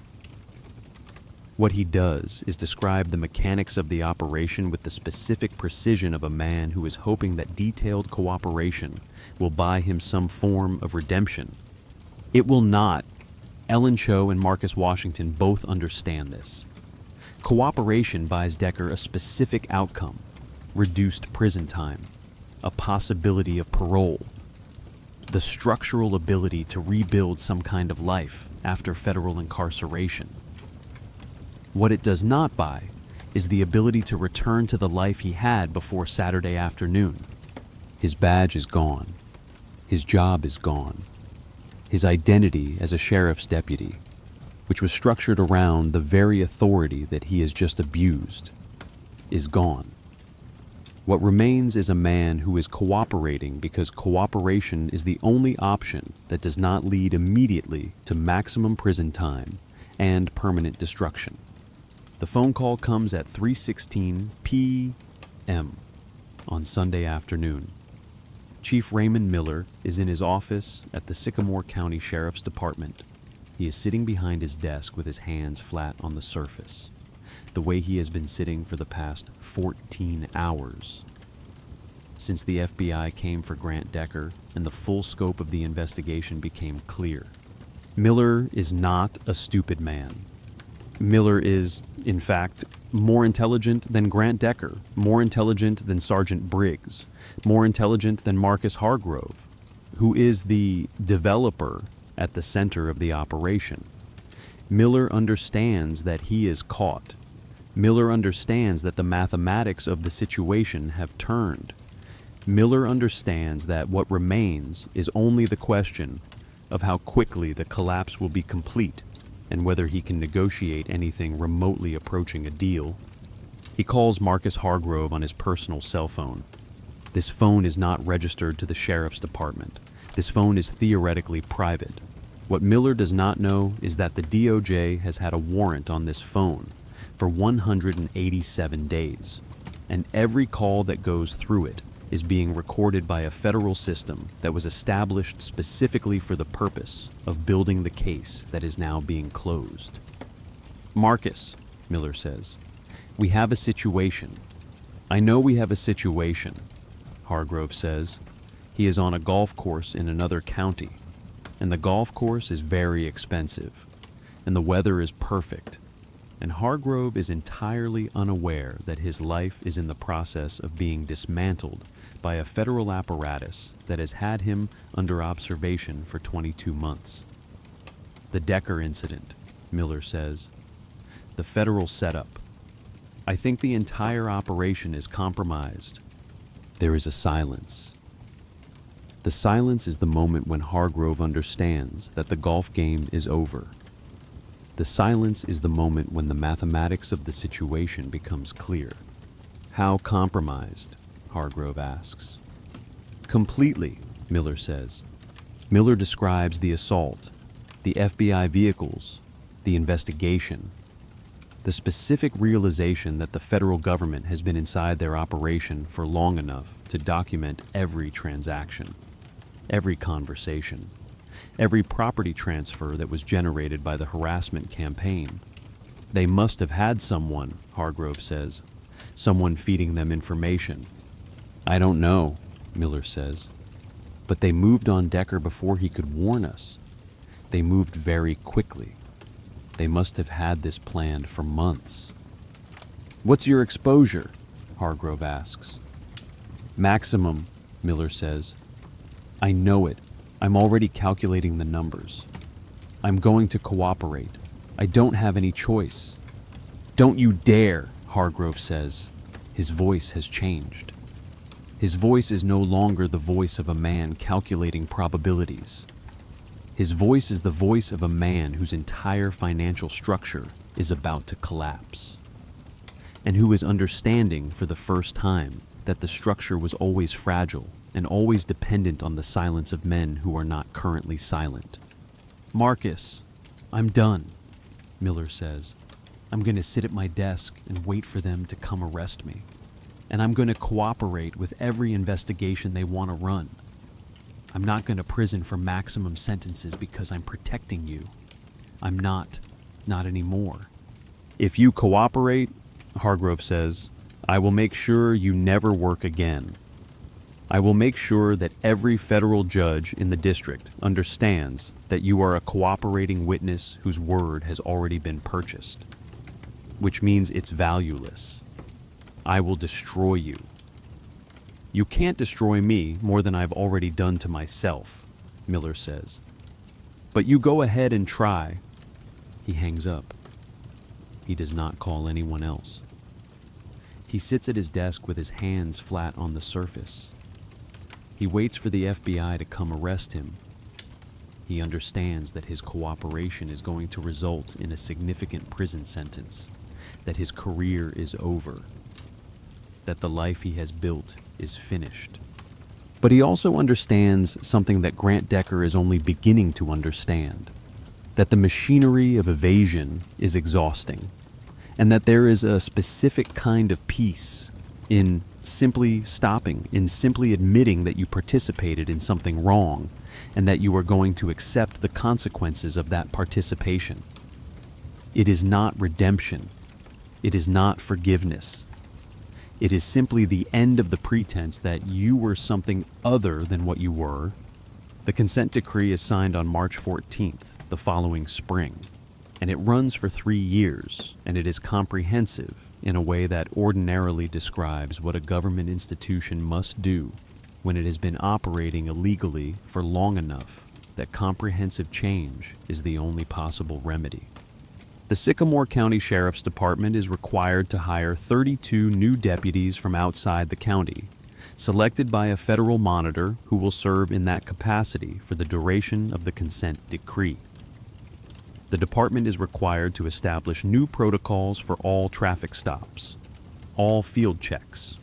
What he does is describe the mechanics of the operation with the specific precision of a man who is hoping that detailed cooperation will buy him some form of redemption. It will not. Ellen Cho and Marcus Washington both understand this. Cooperation buys Decker a specific outcome: reduced prison time, a possibility of parole, the structural ability to rebuild some kind of life after federal incarceration. What it does not buy is the ability to return to the life he had before Saturday afternoon. His badge is gone. His job is gone. His identity as a sheriff's deputy, which was structured around the very authority that he has just abused, is gone. What remains is a man who is cooperating because cooperation is the only option that does not lead immediately to maximum prison time and permanent destruction. The phone call comes at 3:16 p.m. on Sunday afternoon. Chief Raymond Miller is in his office at the Sycamore County Sheriff's Department. He is sitting behind his desk with his hands flat on the surface, the way he has been sitting for the past 14 hours. Since the FBI came for Grant Decker and the full scope of the investigation became clear, Miller is not a stupid man. Miller is, in fact, more intelligent than Grant Decker, more intelligent than Sergeant Briggs, more intelligent than Marcus Hargrove, who is the developer at the center of the operation. Miller understands that he is caught. Miller understands that the mathematics of the situation have turned. Miller understands that what remains is only the question of how quickly the collapse will be complete and whether he can negotiate anything remotely approaching a deal. He calls Marcus Hargrove on his personal cell phone. This phone is not registered to the sheriff's department. This phone is theoretically private. What Miller does not know is that the DOJ has had a warrant on this phone for 187 days, and every call that goes through it is being recorded by a federal system that was established specifically for the purpose of building the case that is now being closed. Marcus, Miller says, we have a situation. I know we have a situation, Hargrove says. He is on a golf course in another county, and the golf course is very expensive, and the weather is perfect, and Hargrove is entirely unaware that his life is in the process of being dismantled by a federal apparatus that has had him under observation for 22 months. The Decker incident, Miller says. The federal setup. I think the entire operation is compromised. There is a silence. The silence is the moment when Hargrove understands that the golf game is over. The silence is the moment when the mathematics of the situation becomes clear. How compromised? Hargrove asks. Completely, Miller says. Miller describes the assault, the FBI vehicles, the investigation, the specific realization that the federal government has been inside their operation for long enough to document every transaction, every conversation, every property transfer that was generated by the harassment campaign. They must have had someone, Hargrove says, someone feeding them information. I don't know, Miller says, but they moved on Decker before he could warn us. They moved very quickly. They must have had this planned for months. What's your exposure? Hargrove asks. Maximum, Miller says. I know it. I'm already calculating the numbers. I'm going to cooperate. I don't have any choice. Don't you dare, Hargrove says. His voice has changed. His voice is no longer the voice of a man calculating probabilities. His voice is the voice of a man whose entire financial structure is about to collapse, and who is understanding for the first time that the structure was always fragile and always dependent on the silence of men who are not currently silent. Marcus, I'm done, Miller says. I'm going to sit at my desk and wait for them to come arrest me. And I'm going to cooperate with every investigation they want to run. I'm not going to prison for maximum sentences because I'm protecting you. I'm not anymore. If you cooperate, Hargrove says, I will make sure you never work again. I will make sure that every federal judge in the district understands that you are a cooperating witness whose word has already been purchased, which means it's valueless. I will destroy you. You can't destroy me more than I've already done to myself, Miller says. But you go ahead and try. He hangs up. He does not call anyone else. He sits at his desk with his hands flat on the surface. He waits for the FBI to come arrest him. He understands that his cooperation is going to result in a significant prison sentence, that his career is over, that the life he has built is finished. But he also understands something that Grant Decker is only beginning to understand, that the machinery of evasion is exhausting, and that there is a specific kind of peace in simply stopping, in simply admitting that you participated in something wrong, and that you are going to accept the consequences of that participation. It is not redemption. It is not forgiveness. It is simply the end of the pretense that you were something other than what you were. The consent decree is signed on March 14th, the following spring, and it runs for 3 years, and it is comprehensive in a way that ordinarily describes what a government institution must do when it has been operating illegally for long enough that comprehensive change is the only possible remedy. The Sycamore County Sheriff's Department is required to hire 32 new deputies from outside the county, selected by a federal monitor who will serve in that capacity for the duration of the consent decree. The department is required to establish new protocols for all traffic stops, all field checks,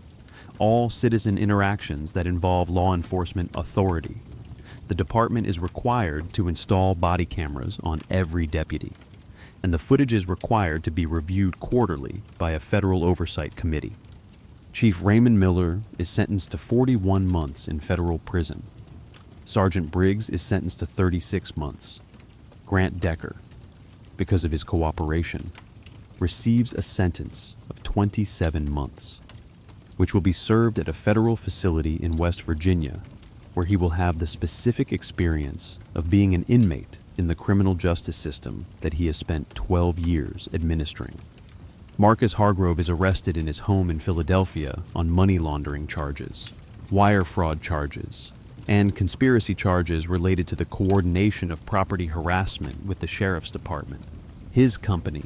all citizen interactions that involve law enforcement authority. The department is required to install body cameras on every deputy, and the footage is required to be reviewed quarterly by a federal oversight committee. Chief Raymond Miller is sentenced to 41 months in federal prison. Sergeant Briggs is sentenced to 36 months. Grant Decker, because of his cooperation, receives a sentence of 27 months, which will be served at a federal facility in West Virginia, where he will have the specific experience of being an inmate in the criminal justice system that he has spent 12 years administering. Marcus Hargrove is arrested in his home in Philadelphia on money laundering charges, wire fraud charges, and conspiracy charges related to the coordination of property harassment with the Sheriff's Department. His company,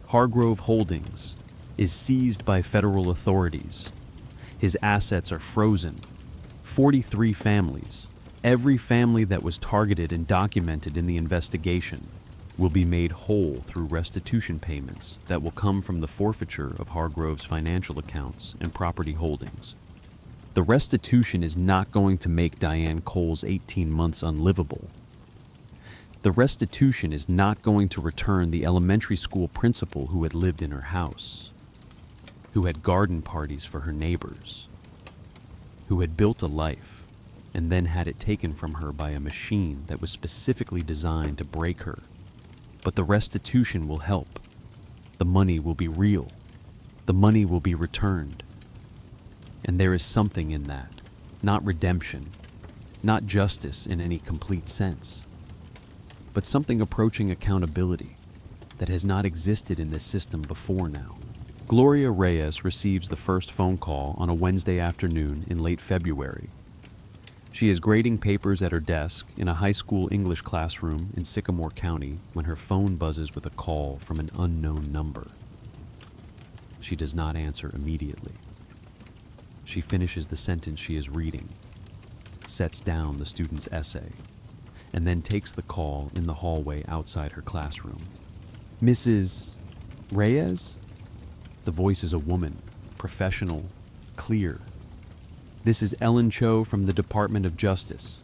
Hargrove Holdings, is seized by federal authorities. His assets are frozen. 43 families, every family that was targeted and documented in the investigation, will be made whole through restitution payments that will come from the forfeiture of Hargrove's financial accounts and property holdings. The restitution is not going to make Diane Cole's 18 months unlivable. The restitution is not going to return the elementary school principal who had lived in her house, who had garden parties for her neighbors, who had built a life and then had it taken from her by a machine that was specifically designed to break her. But the restitution will help. The money will be real. The money will be returned. And there is something in that, not redemption, not justice in any complete sense, but something approaching accountability that has not existed in this system before now. Gloria Reyes receives the first phone call on a Wednesday afternoon in late February. She is grading papers at her desk in a high school English classroom in Sycamore County when her phone buzzes with a call from an unknown number. She does not answer immediately. She finishes the sentence she is reading, sets down the student's essay, and then takes the call in the hallway outside her classroom. Mrs. Reyes? The voice is a woman, professional, clear. This is Ellen Cho from the Department of Justice.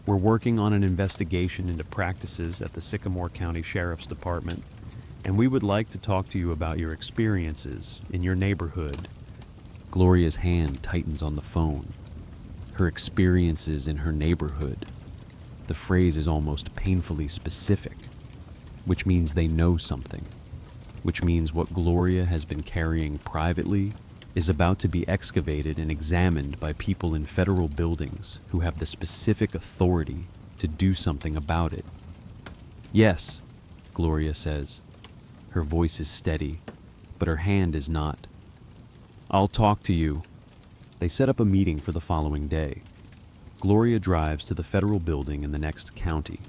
We're working on an investigation into practices at the Sycamore County Sheriff's Department, and we would like to talk to you about your experiences in your neighborhood. Gloria's hand tightens on the phone. Her experiences in her neighborhood. The phrase is almost painfully specific, which means they know something. which means what Gloria has been carrying privately is about to be excavated and examined by people in federal buildings who have the specific authority to do something about it. Yes, Gloria says. Her voice is steady, but her hand is not. I'll talk to you. They set up a meeting for the following day. Gloria drives to the federal building in the next county,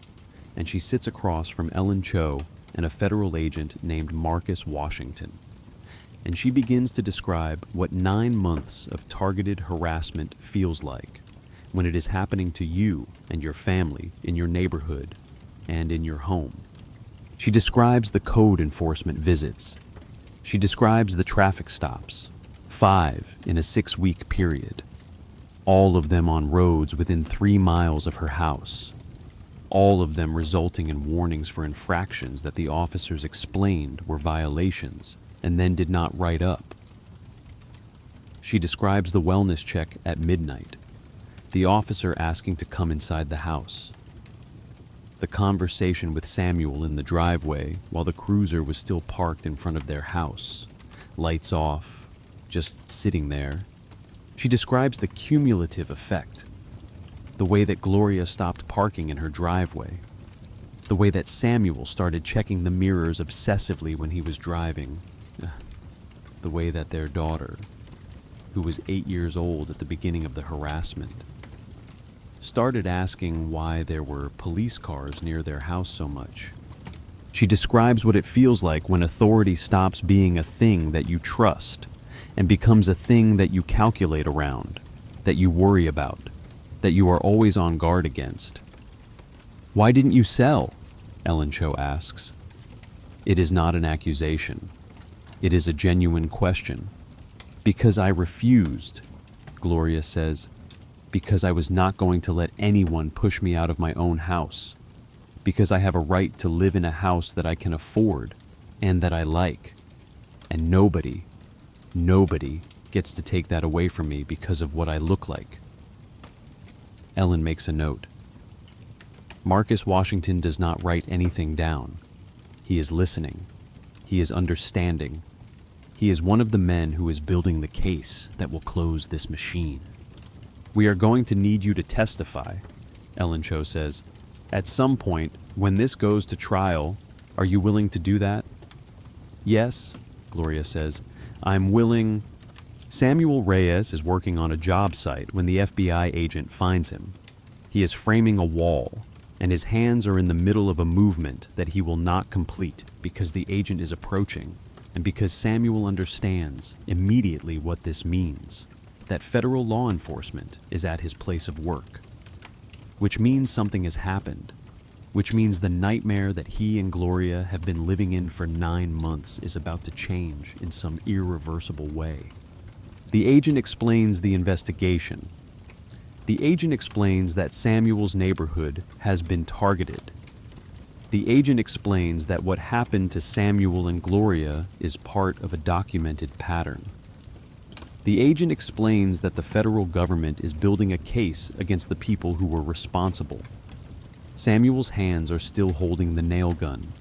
and she sits across from Ellen Cho and a federal agent named Marcus Washington. And she begins to describe what 9 months of targeted harassment feels like when it is happening to you and your family in your neighborhood and in your home. She describes the code enforcement visits. She describes the traffic stops, 5 in a 6-week period, all of them on roads within 3 miles of her house, all of them resulting in warnings for infractions that the officers explained were violations and then did not write up. She describes the wellness check at midnight, the officer asking to come inside the house, the conversation with Samuel in the driveway while the cruiser was still parked in front of their house, lights off, just sitting there. She describes the cumulative effect, the way that Gloria stopped parking in her driveway, the way that Samuel started checking the mirrors obsessively when he was driving, the way that their daughter, who was 8 years old at the beginning of the harassment, started asking why there were police cars near their house so much. She describes what it feels like when authority stops being a thing that you trust and becomes a thing that you calculate around, that you worry about, that you are always on guard against. Why didn't you sell? Ellen Cho asks. It is not an accusation. It is a genuine question. Because I refused, Gloria says. Because I was not going to let anyone push me out of my own house. Because I have a right to live in a house that I can afford and that I like. And nobody gets to take that away from me because of what I look like. Ellen makes a note. Marcus Washington does not write anything down. He is listening. He is understanding. He is one of the men who is building the case that will close this machine. We are going to need you to testify, Ellen Cho says. At some point, when this goes to trial, are you willing to do that? Yes, Gloria says. I'm willing. Samuel Reyes is working on a job site when the FBI agent finds him. He is framing a wall, and his hands are in the middle of a movement that he will not complete because the agent is approaching, and because Samuel understands immediately what this means, that federal law enforcement is at his place of work, which means something has happened, which means the nightmare that he and Gloria have been living in for 9 months is about to change in some irreversible way. The agent explains the investigation. The agent explains that Samuel's neighborhood has been targeted. The agent explains that what happened to Samuel and Gloria is part of a documented pattern. The agent explains that the federal government is building a case against the people who were responsible. Samuel's hands are still holding the nail gun.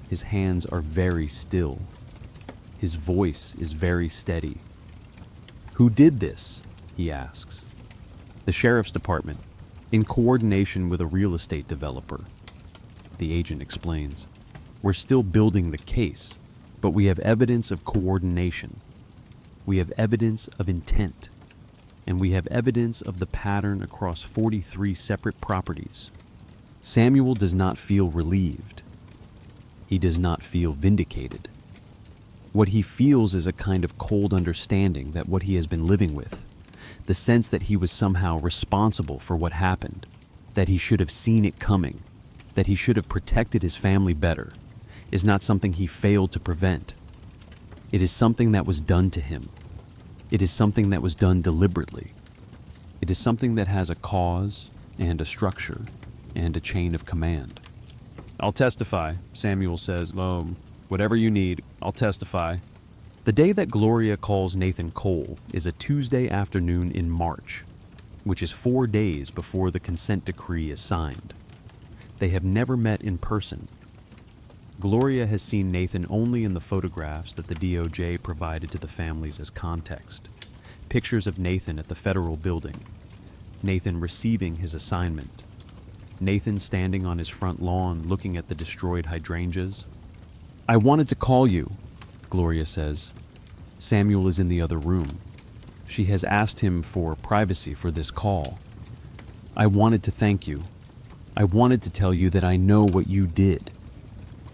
His hands are very still. His voice is very steady. Who did this? He asks. The sheriff's department, in coordination with a real estate developer. The agent explains. We're still building the case, but we have evidence of coordination. We have evidence of intent, and we have evidence of the pattern across 43 separate properties. Samuel does not feel relieved. He does not feel vindicated. What he feels is a kind of cold understanding that what he has been living with, the sense that he was somehow responsible for what happened, that he should have seen it coming, that he should have protected his family better, is not something he failed to prevent. It is something that was done to him. It is something that was done deliberately. It is something that has a cause and a structure and a chain of command. I'll testify, Samuel says. Whatever you need, I'll testify. The day that Gloria calls Nathan Cole is a Tuesday afternoon in March, which is 4 days before the consent decree is signed. They have never met in person. Gloria has seen Nathan only in the photographs that the DOJ provided to the families as context. Pictures of Nathan at the federal building. Nathan receiving his assignment. Nathan standing on his front lawn looking at the destroyed hydrangeas. "I wanted to call you," Gloria says. Samuel is in the other room. She has asked him for privacy for this call. "I wanted to thank you. I wanted to tell you that I know what you did.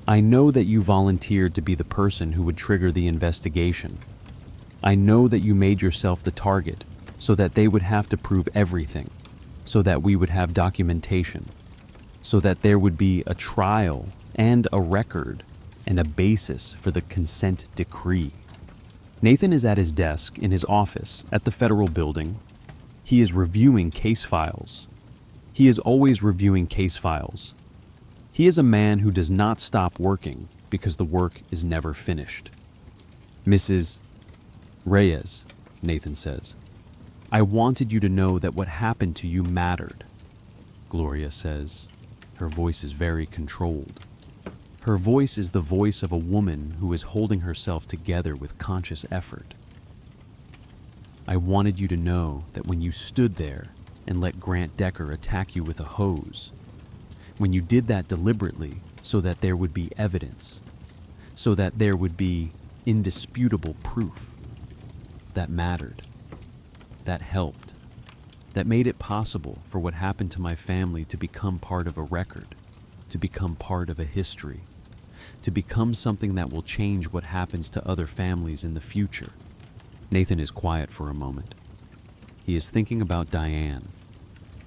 I know that you volunteered to be the person who would trigger the investigation. I know that you made yourself the target so that they would have to prove everything, so that we would have documentation, so that there would be a trial and a record and a basis for the consent decree." Nathan is at his desk in his office at the federal building. He is reviewing case files. He is always reviewing case files. He is a man who does not stop working because the work is never finished. "Mrs. Reyes," Nathan says, "I wanted you to know that what happened to you mattered," Gloria says. Her voice is very controlled. Her voice is the voice of a woman who is holding herself together with conscious effort. "I wanted you to know that when you stood there and let Grant Decker attack you with a hose, when you did that deliberately so that there would be evidence, so that there would be indisputable proof, that mattered, that helped, that made it possible for what happened to my family to become part of a record, to become part of a history, to become something that will change what happens to other families in the future." Nathan is quiet for a moment. He is thinking about Diane.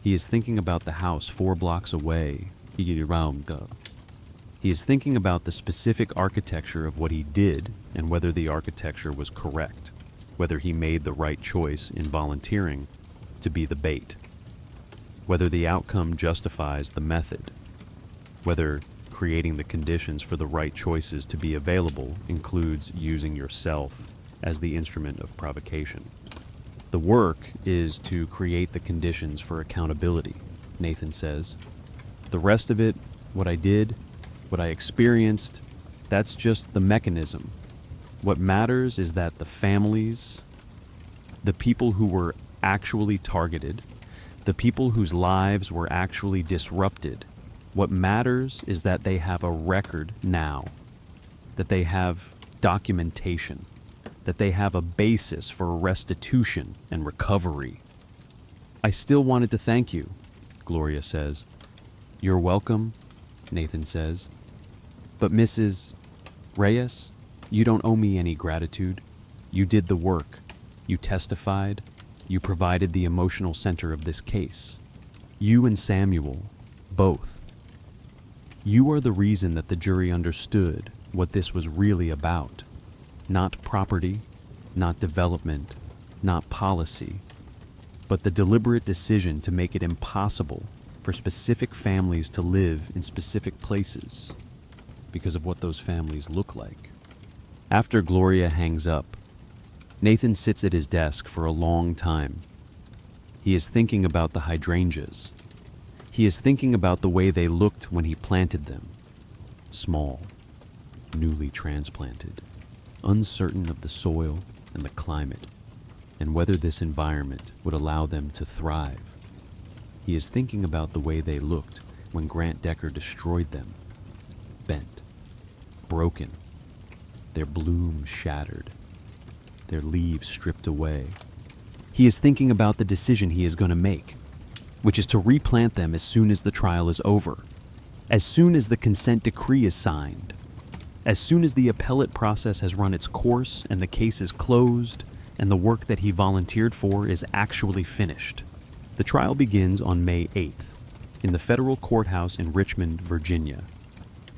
He is thinking about the house 4 blocks away. He is thinking about the specific architecture of what he did and whether the architecture was correct, whether he made the right choice in volunteering to be the bait, whether the outcome justifies the method, whether creating the conditions for the right choices to be available includes using yourself as the instrument of provocation. "The work is to create the conditions for accountability," Nathan says. "The rest of it, what I did, what I experienced, that's just the mechanism. What matters is that the families, the people who were actually targeted, the people whose lives were actually disrupted, what matters is that they have a record now, that they have documentation, that they have a basis for restitution and recovery." "I still wanted to thank you," Gloria says. "You're welcome," Nathan says. "But Mrs. Reyes, you don't owe me any gratitude. You did the work. You testified. You provided the emotional center of this case. You and Samuel, both. You are the reason that the jury understood what this was really about. Not property, not development, not policy, but the deliberate decision to make it impossible for specific families to live in specific places because of what those families look like." After Gloria hangs up, Nathan sits at his desk for a long time. He is thinking about the hydrangeas. He is thinking about the way they looked when he planted them. Small, newly transplanted, uncertain of the soil and the climate, and whether this environment would allow them to thrive. He is thinking about the way they looked when Grant Decker destroyed them. Bent, broken, their bloom shattered, their leaves stripped away. He is thinking about the decision he is going to make, which is to replant them as soon as the trial is over, as soon as the consent decree is signed, as soon as the appellate process has run its course and the case is closed and the work that he volunteered for is actually finished. The trial begins on May 8th in the federal courthouse in Richmond, Virginia,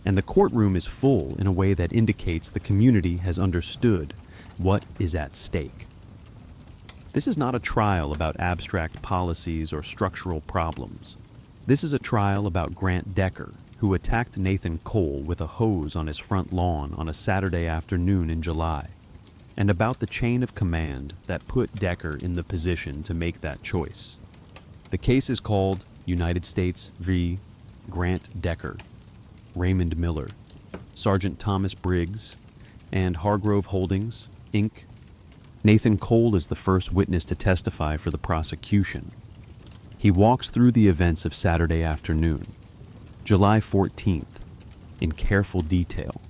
and the courtroom is full in a way that indicates the community has understood what is at stake. This is not a trial about abstract policies or structural problems. This is a trial about Grant Decker, who attacked Nathan Cole with a hose on his front lawn on a Saturday afternoon in July, and about the chain of command that put Decker in the position to make that choice. The case is called United States v. Grant Decker, Raymond Miller, Sergeant Thomas Briggs, and Hargrove Holdings, Inc. Nathan Cole is the first witness to testify for the prosecution. He walks through the events of Saturday afternoon, July 14th, in careful detail.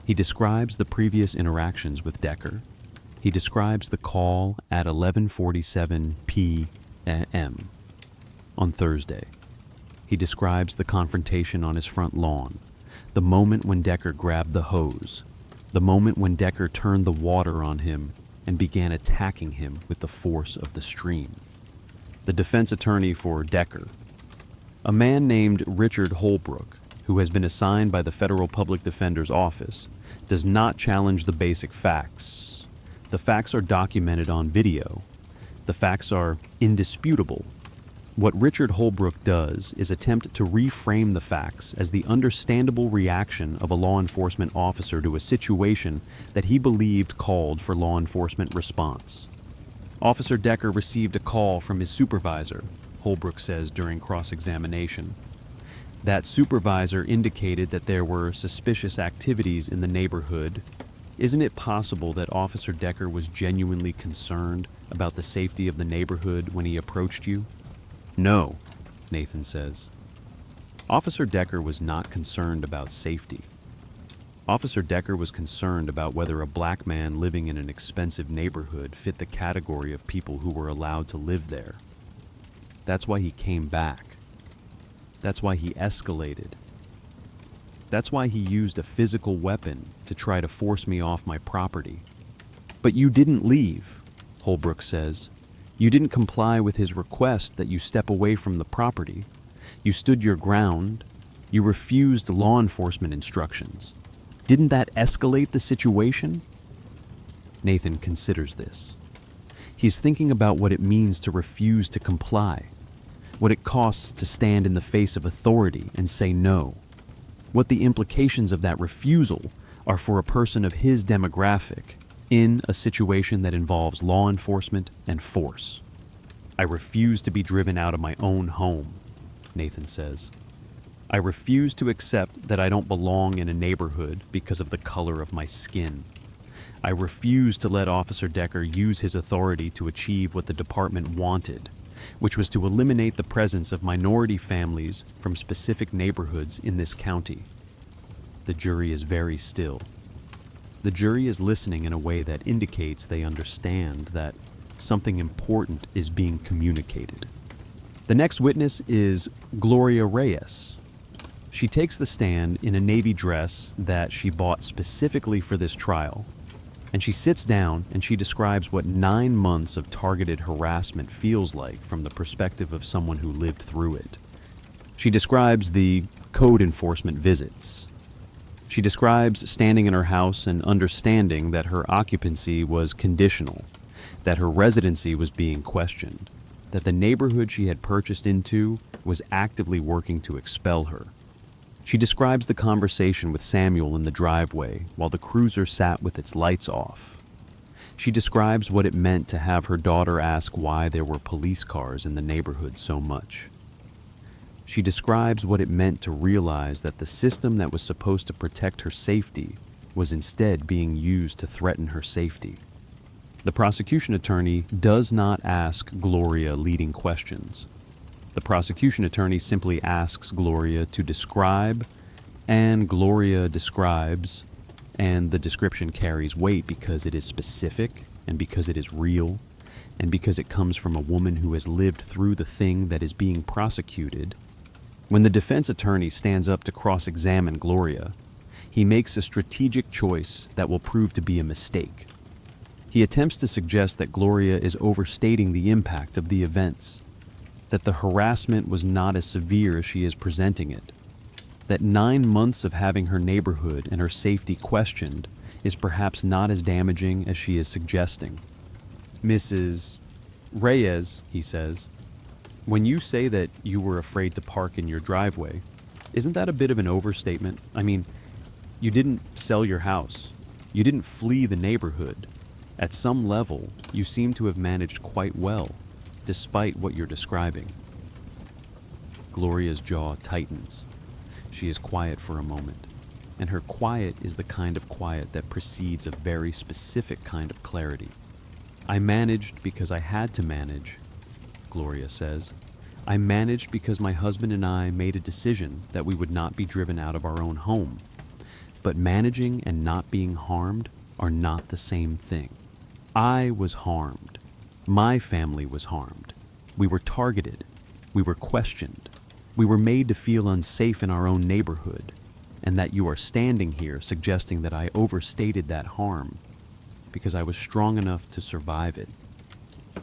He describes the previous interactions with Decker. He describes the call at 11:47 p.m. on Thursday. He describes the confrontation on his front lawn, the moment when Decker grabbed the hose, the moment when Decker turned the water on him and began attacking him with the force of the stream. The defense attorney for Decker, a man named Richard Holbrook, who has been assigned by the Federal Public Defender's Office, does not challenge the basic facts. The facts are documented on video. The facts are indisputable. What Richard Holbrook does is attempt to reframe the facts as the understandable reaction of a law enforcement officer to a situation that he believed called for law enforcement response. Officer Decker received a call from his supervisor, Holbrook says during cross-examination. That supervisor indicated that there were suspicious activities in the neighborhood. Isn't it possible that Officer Decker was genuinely concerned about the safety of the neighborhood when he approached you? No, Nathan says. Officer Decker was not concerned about safety. Officer Decker was concerned about whether a black man living in an expensive neighborhood fit the category of people who were allowed to live there. That's why he came back. That's why he escalated. That's why he used a physical weapon to try to force me off my property. But you didn't leave, Holbrook says. You didn't comply with his request that you step away from the property. You stood your ground. You refused law enforcement instructions. Didn't that escalate the situation? Nathan considers this. He's thinking about what it means to refuse to comply, what it costs to stand in the face of authority and say no, what the implications of that refusal are for a person of his demographic in a situation that involves law enforcement and force. I refuse to be driven out of my own home, Nathan says. I refuse to accept that I don't belong in a neighborhood because of the color of my skin. I refuse to let Officer Decker use his authority to achieve what the department wanted, which was to eliminate the presence of minority families from specific neighborhoods in this county. The jury is very still. The jury is listening in a way that indicates they understand that something important is being communicated. The next witness is Gloria Reyes. She takes the stand in a navy dress that she bought specifically for this trial, and she sits down and she describes what 9 months of targeted harassment feels like from the perspective of someone who lived through it. She describes the code enforcement visits. She describes standing in her house and understanding that her occupancy was conditional, that her residency was being questioned, that the neighborhood she had purchased into was actively working to expel her. She describes the conversation with Samuel in the driveway while the cruiser sat with its lights off. She describes what it meant to have her daughter ask why there were police cars in the neighborhood so much. She describes what it meant to realize that the system that was supposed to protect her safety was instead being used to threaten her safety. The prosecution attorney does not ask Gloria leading questions. The prosecution attorney simply asks Gloria to describe, and Gloria describes, and the description carries weight because it is specific, and because it is real, and because it comes from a woman who has lived through the thing that is being prosecuted. When the defense attorney stands up to cross-examine Gloria, he makes a strategic choice that will prove to be a mistake. He attempts to suggest that Gloria is overstating the impact of the events, that the harassment was not as severe as she is presenting it, that 9 months of having her neighborhood and her safety questioned is perhaps not as damaging as she is suggesting. Mrs. Reyes, he says, when you say that you were afraid to park in your driveway, isn't that a bit of an overstatement? I mean, you didn't sell your house. You didn't flee the neighborhood. At some level, you seem to have managed quite well, despite what you're describing. Gloria's jaw tightens. She is quiet for a moment. and her quiet is the kind of quiet that precedes a very specific kind of clarity. "I managed because I had to manage," Gloria says. "I managed because my husband and I made a decision that we would not be driven out of our own home. But managing and not being harmed are not the same thing. I was harmed. My family was harmed. We were targeted. We were questioned. We were made to feel unsafe in our own neighborhood. And that you are standing here suggesting that I overstated that harm because I was strong enough to survive it.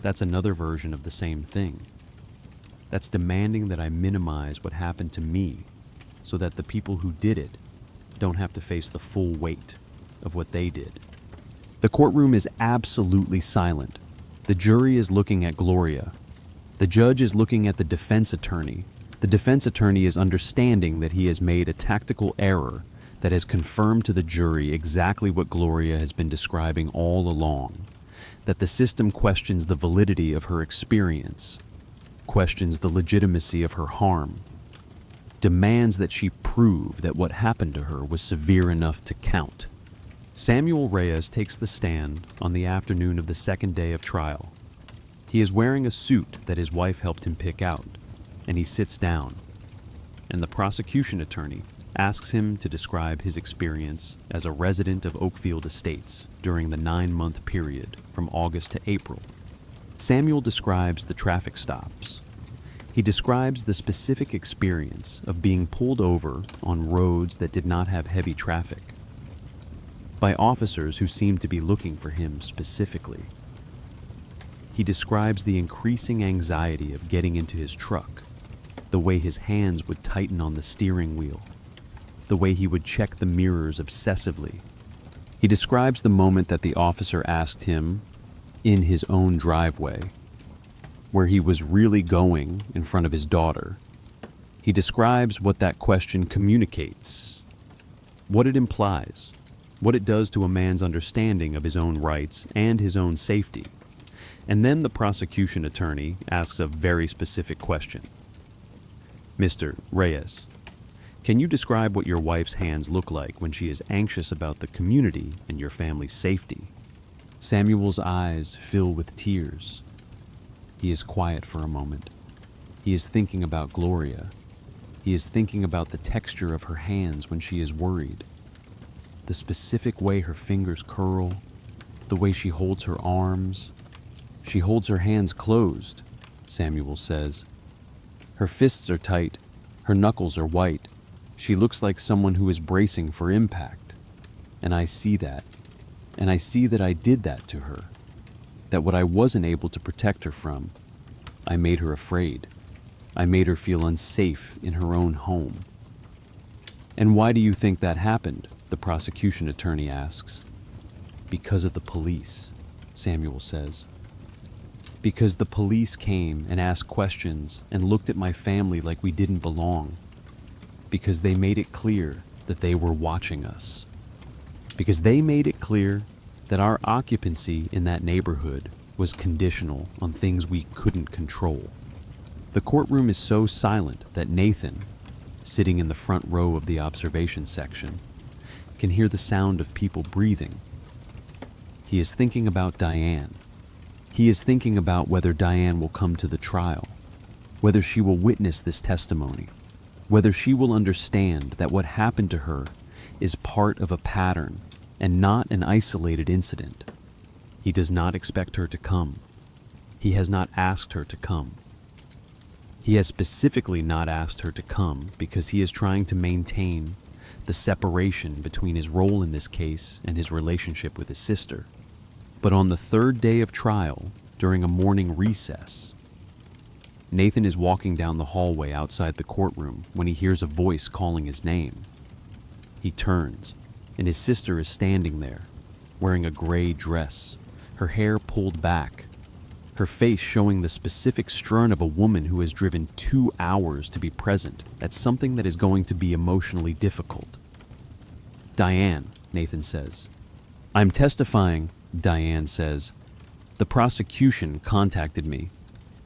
That's another version of the same thing. That's demanding that I minimize what happened to me so that the people who did it don't have to face the full weight of what they did." The courtroom is absolutely silent. The jury is looking at Gloria. The judge is looking at the defense attorney. The defense attorney is understanding that he has made a tactical error that has confirmed to the jury exactly what Gloria has been describing all along, that the system questions the validity of her experience, questions the legitimacy of her harm, demands that she prove that what happened to her was severe enough to count. Samuel Reyes takes the stand on the afternoon of the second day of trial. He is wearing a suit that his wife helped him pick out, and he sits down, and the prosecution attorney asks him to describe his experience as a resident of Oakfield Estates during the 9-month period from August to April. Samuel describes the traffic stops. He describes the specific experience of being pulled over on roads that did not have heavy traffic by officers who seemed to be looking for him specifically. He describes the increasing anxiety of getting into his truck, the way his hands would tighten on the steering wheel, the way he would check the mirrors obsessively. He describes the moment that the officer asked him, in his own driveway, where he was really going in front of his daughter. He describes what that question communicates, what it implies, what it does to a man's understanding of his own rights and his own safety. And then the prosecution attorney asks a very specific question. "Mr. Reyes, can you describe what your wife's hands look like when she is anxious about the community and your family's safety?" Samuel's eyes fill with tears. He is quiet for a moment. He is thinking about Gloria. He is thinking about the texture of her hands when she is worried, the specific way her fingers curl, the way she holds her arms. "She holds her hands closed," Samuel says. "Her fists are tight. Her knuckles are white. She looks like someone who is bracing for impact. And I see that. And I see that I did that to her. That what I wasn't able to protect her from, I made her afraid. I made her feel unsafe in her own home." "And why do you think that happened?" the prosecution attorney asks. "Because of the police," Samuel says. "Because the police came and asked questions and looked at my family like we didn't belong. Because they made it clear that they were watching us. Because they made it clear that our occupancy in that neighborhood was conditional on things we couldn't control." The courtroom is so silent that Nathan, sitting in the front row of the observation section, can hear the sound of people breathing. He is thinking about Diane. He is thinking about whether Diane will come to the trial, whether she will witness this testimony, whether she will understand that what happened to her is part of a pattern and not an isolated incident. He does not expect her to come. He has not asked her to come. He has specifically not asked her to come because he is trying to maintain the separation between his role in this case and his relationship with his sister. But on the third day of trial, during a morning recess, Nathan is walking down the hallway outside the courtroom when he hears a voice calling his name. He turns, and his sister is standing there, wearing a gray dress, her hair pulled back, her face showing the specific stern of a woman who has driven 2 hours to be present at something that is going to be emotionally difficult. "Diane," Nathan says. "I'm testifying," Diane says. "The prosecution contacted me.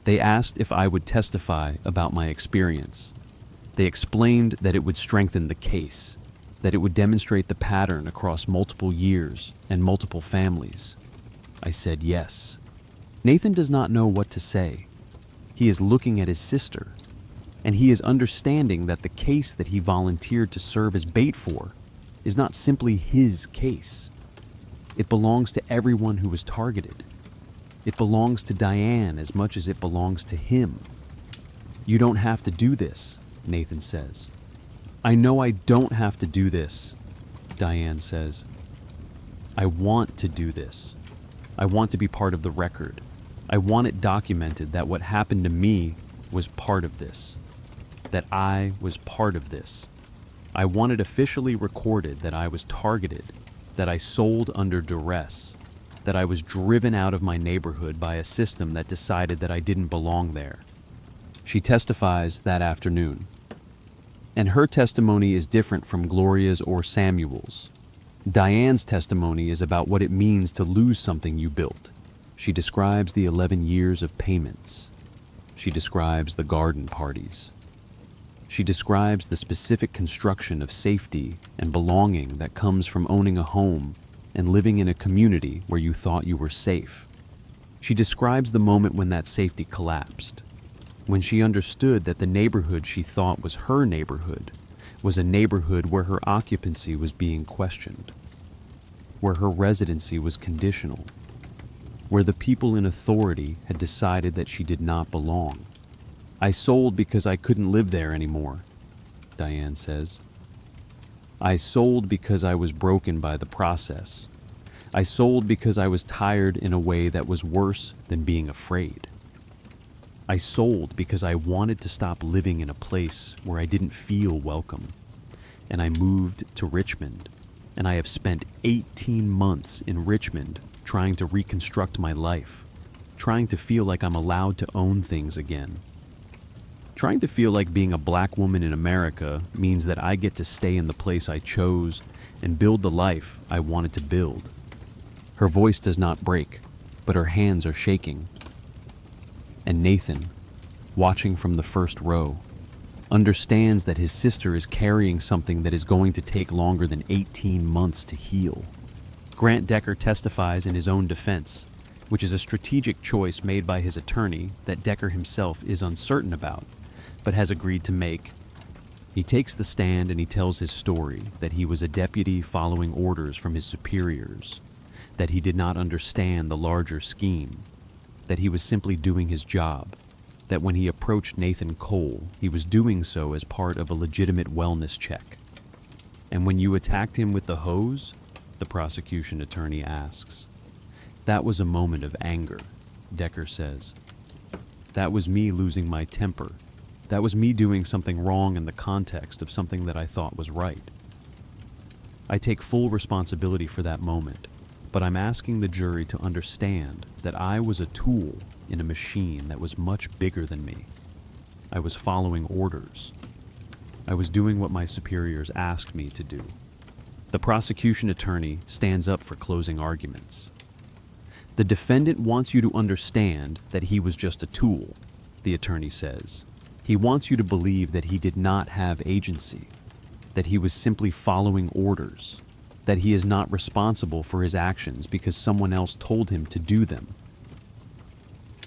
They asked if I would testify about my experience. They explained that it would strengthen the case, that it would demonstrate the pattern across multiple years and multiple families. I said yes. Nathan does not know what to say. He is looking at his sister, and he is understanding that the case that he volunteered to serve as bait for is not simply his case. It belongs to everyone who was targeted. It belongs to Diane as much as it belongs to him. You don't have to do this, Nathan says. I know I don't have to do this, Diane says. I want to do this. I want to be part of the record. I want it documented that what happened to me was part of this. That I was part of this. I want it officially recorded that I was targeted, that I sold under duress, that I was driven out of my neighborhood by a system that decided that I didn't belong there. She testifies that afternoon. And her testimony is different from Gloria's or Samuel's. Diane's testimony is about what it means to lose something you built. She describes the 11 years of payments. She describes the garden parties. She describes the specific construction of safety and belonging that comes from owning a home and living in a community where you thought you were safe. She describes the moment when that safety collapsed, when she understood that the neighborhood she thought was her neighborhood was a neighborhood where her occupancy was being questioned, where her residency was conditional, where the people in authority had decided that she did not belong. I sold because I couldn't live there anymore, Diane says. I sold because I was broken by the process. I sold because I was tired in a way that was worse than being afraid. I sold because I wanted to stop living in a place where I didn't feel welcome. And I moved to Richmond, and I have spent 18 months in Richmond trying to reconstruct my life, trying to feel like I'm allowed to own things again. Trying to feel like being a black woman in America means that I get to stay in the place I chose and build the life I wanted to build. Her voice does not break, but her hands are shaking. And Nathan, watching from the first row, understands that his sister is carrying something that is going to take longer than 18 months to heal. Grant Decker testifies in his own defense, which is a strategic choice made by his attorney that Decker himself is uncertain about, but has agreed to make. He takes the stand and he tells his story that he was a deputy following orders from his superiors, that he did not understand the larger scheme, that he was simply doing his job, that when he approached Nathan Cole, he was doing so as part of a legitimate wellness check. And when you attacked him with the hose, the prosecution attorney asks. That was a moment of anger, Decker says. That was me losing my temper. That was me doing something wrong in the context of something that I thought was right. I take full responsibility for that moment, but I'm asking the jury to understand that I was a tool in a machine that was much bigger than me. I was following orders. I was doing what my superiors asked me to do. The prosecution attorney stands up for closing arguments. The defendant wants you to understand that he was just a tool, the attorney says. He wants you to believe that he did not have agency, that he was simply following orders, that he is not responsible for his actions because someone else told him to do them.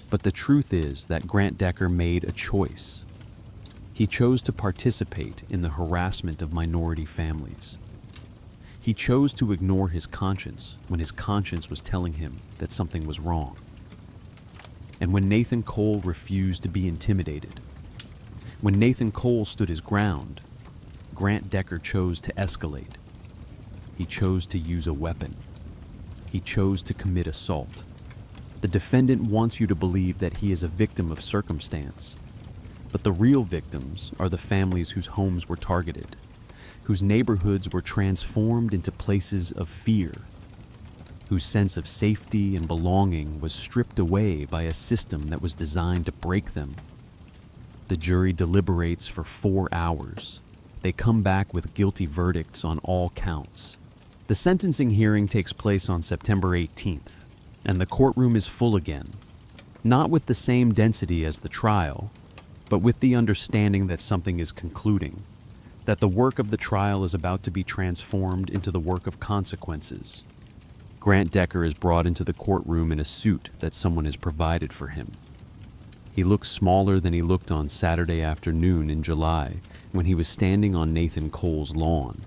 But the truth is that Grant Decker made a choice. He chose to participate in the harassment of minority families. He chose to ignore his conscience when his conscience was telling him that something was wrong. And when Nathan Cole refused to be intimidated, when Nathan Cole stood his ground, Grant Decker chose to escalate. He chose to use a weapon. He chose to commit assault. The defendant wants you to believe that he is a victim of circumstance, but the real victims are the families whose homes were targeted, whose neighborhoods were transformed into places of fear, whose sense of safety and belonging was stripped away by a system that was designed to break them. The jury deliberates for 4 hours. They come back with guilty verdicts on all counts. The sentencing hearing takes place on September 18th, and the courtroom is full again, not with the same density as the trial, but with the understanding that something is concluding. that the work of the trial is about to be transformed into the work of consequences. Grant Decker is brought into the courtroom in a suit that someone has provided for him. He looks smaller than he looked on Saturday afternoon in July when he was standing on Nathan Cole's lawn.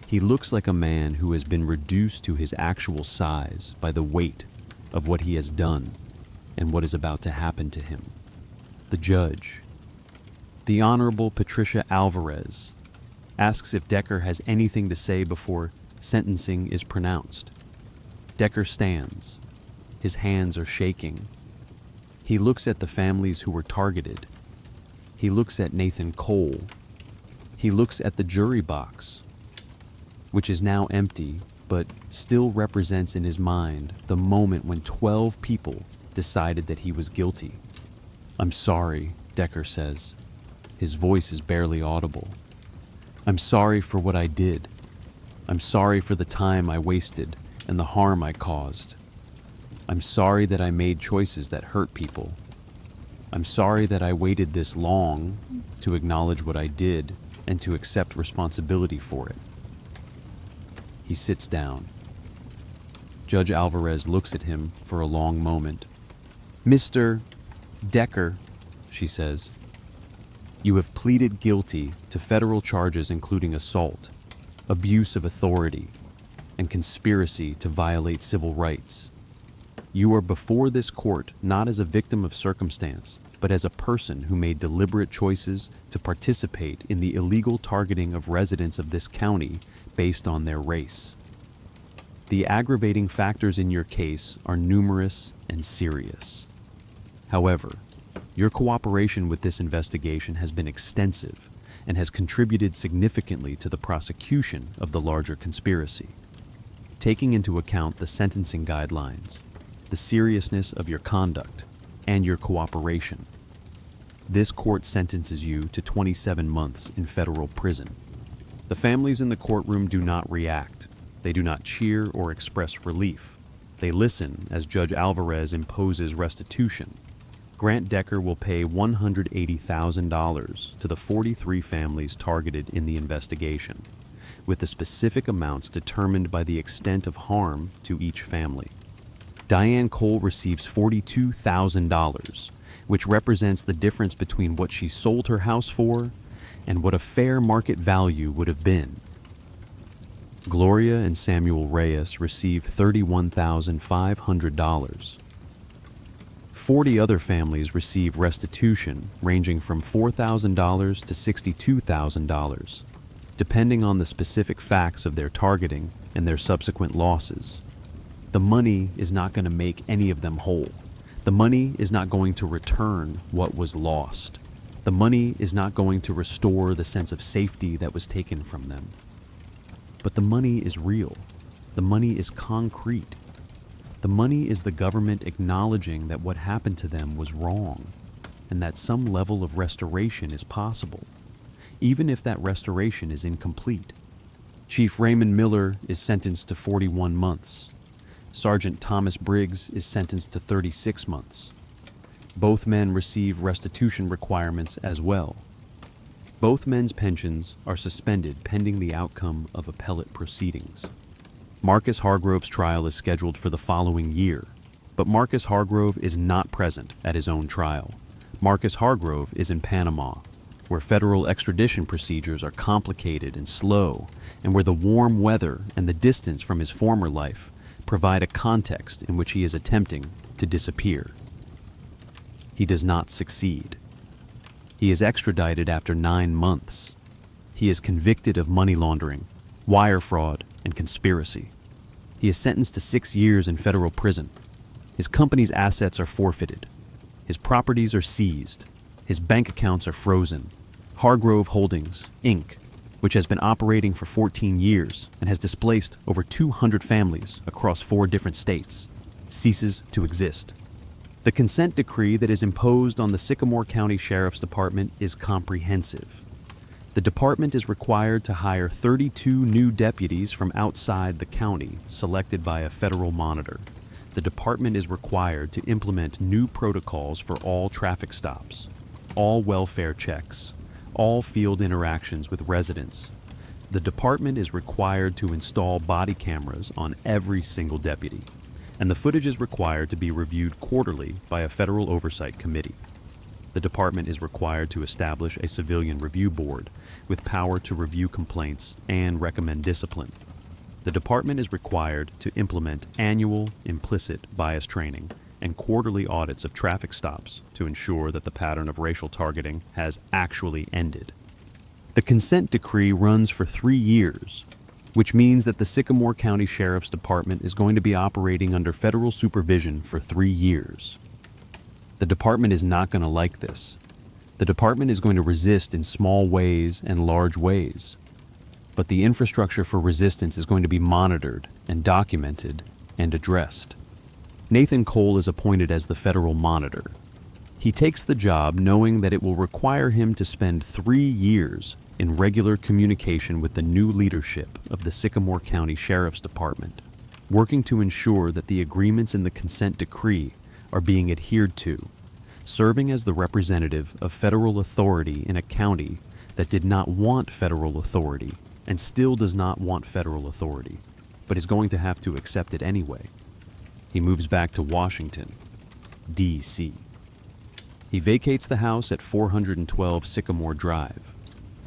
He looks like a man who has been reduced to his actual size by the weight of what he has done and what is about to happen to him. The judge, the Honorable Patricia Alvarez, asks if Decker has anything to say before sentencing is pronounced. Decker stands. His hands are shaking. He looks at the families who were targeted. He looks at Nathan Cole. He looks at the jury box, which is now empty, but still represents in his mind the moment when 12 people decided that he was guilty. "I'm sorry," Decker says. His voice is barely audible. "I'm sorry for what I did. I'm sorry for the time I wasted and the harm I caused. I'm sorry that I made choices that hurt people. I'm sorry that I waited this long to acknowledge what I did and to accept responsibility for it." He sits down. Judge Alvarez looks at him for a long moment. "Mr. Decker," she says, "you have pleaded guilty to federal charges including assault, abuse of authority, and conspiracy to violate civil rights. You are before this court not as a victim of circumstance, but as a person who made deliberate choices to participate in the illegal targeting of residents of this county based on their race. The aggravating factors in your case are numerous and serious. However, your cooperation with this investigation has been extensive and has contributed significantly to the prosecution of the larger conspiracy. Taking into account the sentencing guidelines, the seriousness of your conduct, and your cooperation, this court sentences you to 27 months in federal prison." The families in the courtroom do not react. They do not cheer or express relief. They listen as Judge Alvarez imposes restitution. Grant Decker will pay $180,000 to the 43 families targeted in the investigation, with the specific amounts determined by the extent of harm to each family. Diane Cole receives $42,000, which represents the difference between what she sold her house for and what a fair market value would have been. Gloria and Samuel Reyes receive $31,500. 40 other families receive restitution ranging from $4,000 to $62,000, depending on the specific facts of their targeting and their subsequent losses. The money is not going to make any of them whole. The money is not going to return what was lost. The money is not going to restore the sense of safety that was taken from them. But the money is real. The money is concrete. The money is the government acknowledging that what happened to them was wrong and that some level of restoration is possible, even if that restoration is incomplete. Chief Raymond Miller is sentenced to 41 months. Sergeant Thomas Briggs is sentenced to 36 months. Both men receive restitution requirements as well. Both men's pensions are suspended pending the outcome of appellate proceedings. Marcus Hargrove's trial is scheduled for the following year, but Marcus Hargrove is not present at his own trial. Marcus Hargrove is in Panama, where federal extradition procedures are complicated and slow, and where the warm weather and the distance from his former life provide a context in which he is attempting to disappear. He does not succeed. He is extradited after 9 months. He is convicted of money laundering, wire fraud, and conspiracy. He is sentenced to 6 years in federal prison. His company's assets are forfeited. His properties are seized. His bank accounts are frozen. Hargrove Holdings, Inc., which has been operating for 14 years and has displaced over 200 families across 4 different states, ceases to exist. The consent decree that is imposed on the Sycamore County Sheriff's Department is comprehensive. The department is required to hire 32 new deputies from outside the county, selected by a federal monitor. The department is required to implement new protocols for all traffic stops, all welfare checks, all field interactions with residents. The department is required to install body cameras on every single deputy, and the footage is required to be reviewed quarterly by a federal oversight committee. The department is required to establish a civilian review board with power to review complaints and recommend discipline. The department is required to implement annual implicit bias training and quarterly audits of traffic stops to ensure that the pattern of racial targeting has actually ended. The consent decree runs for 3 years, which means that the Sycamore County Sheriff's Department is going to be operating under federal supervision for 3 years. The department is not going to like this. The department is going to resist in small ways and large ways. But the infrastructure for resistance is going to be monitored and documented and addressed. Nathan Cole is appointed as the federal monitor. He takes the job knowing that it will require him to spend 3 years in regular communication with the new leadership of the Sycamore County Sheriff's Department, working to ensure that the agreements in the consent decree are being adhered to, serving as the representative of federal authority in a county that did not want federal authority and still does not want federal authority, but is going to have to accept it anyway. He moves back to Washington, D.C. He vacates the house at 412 Sycamore Drive.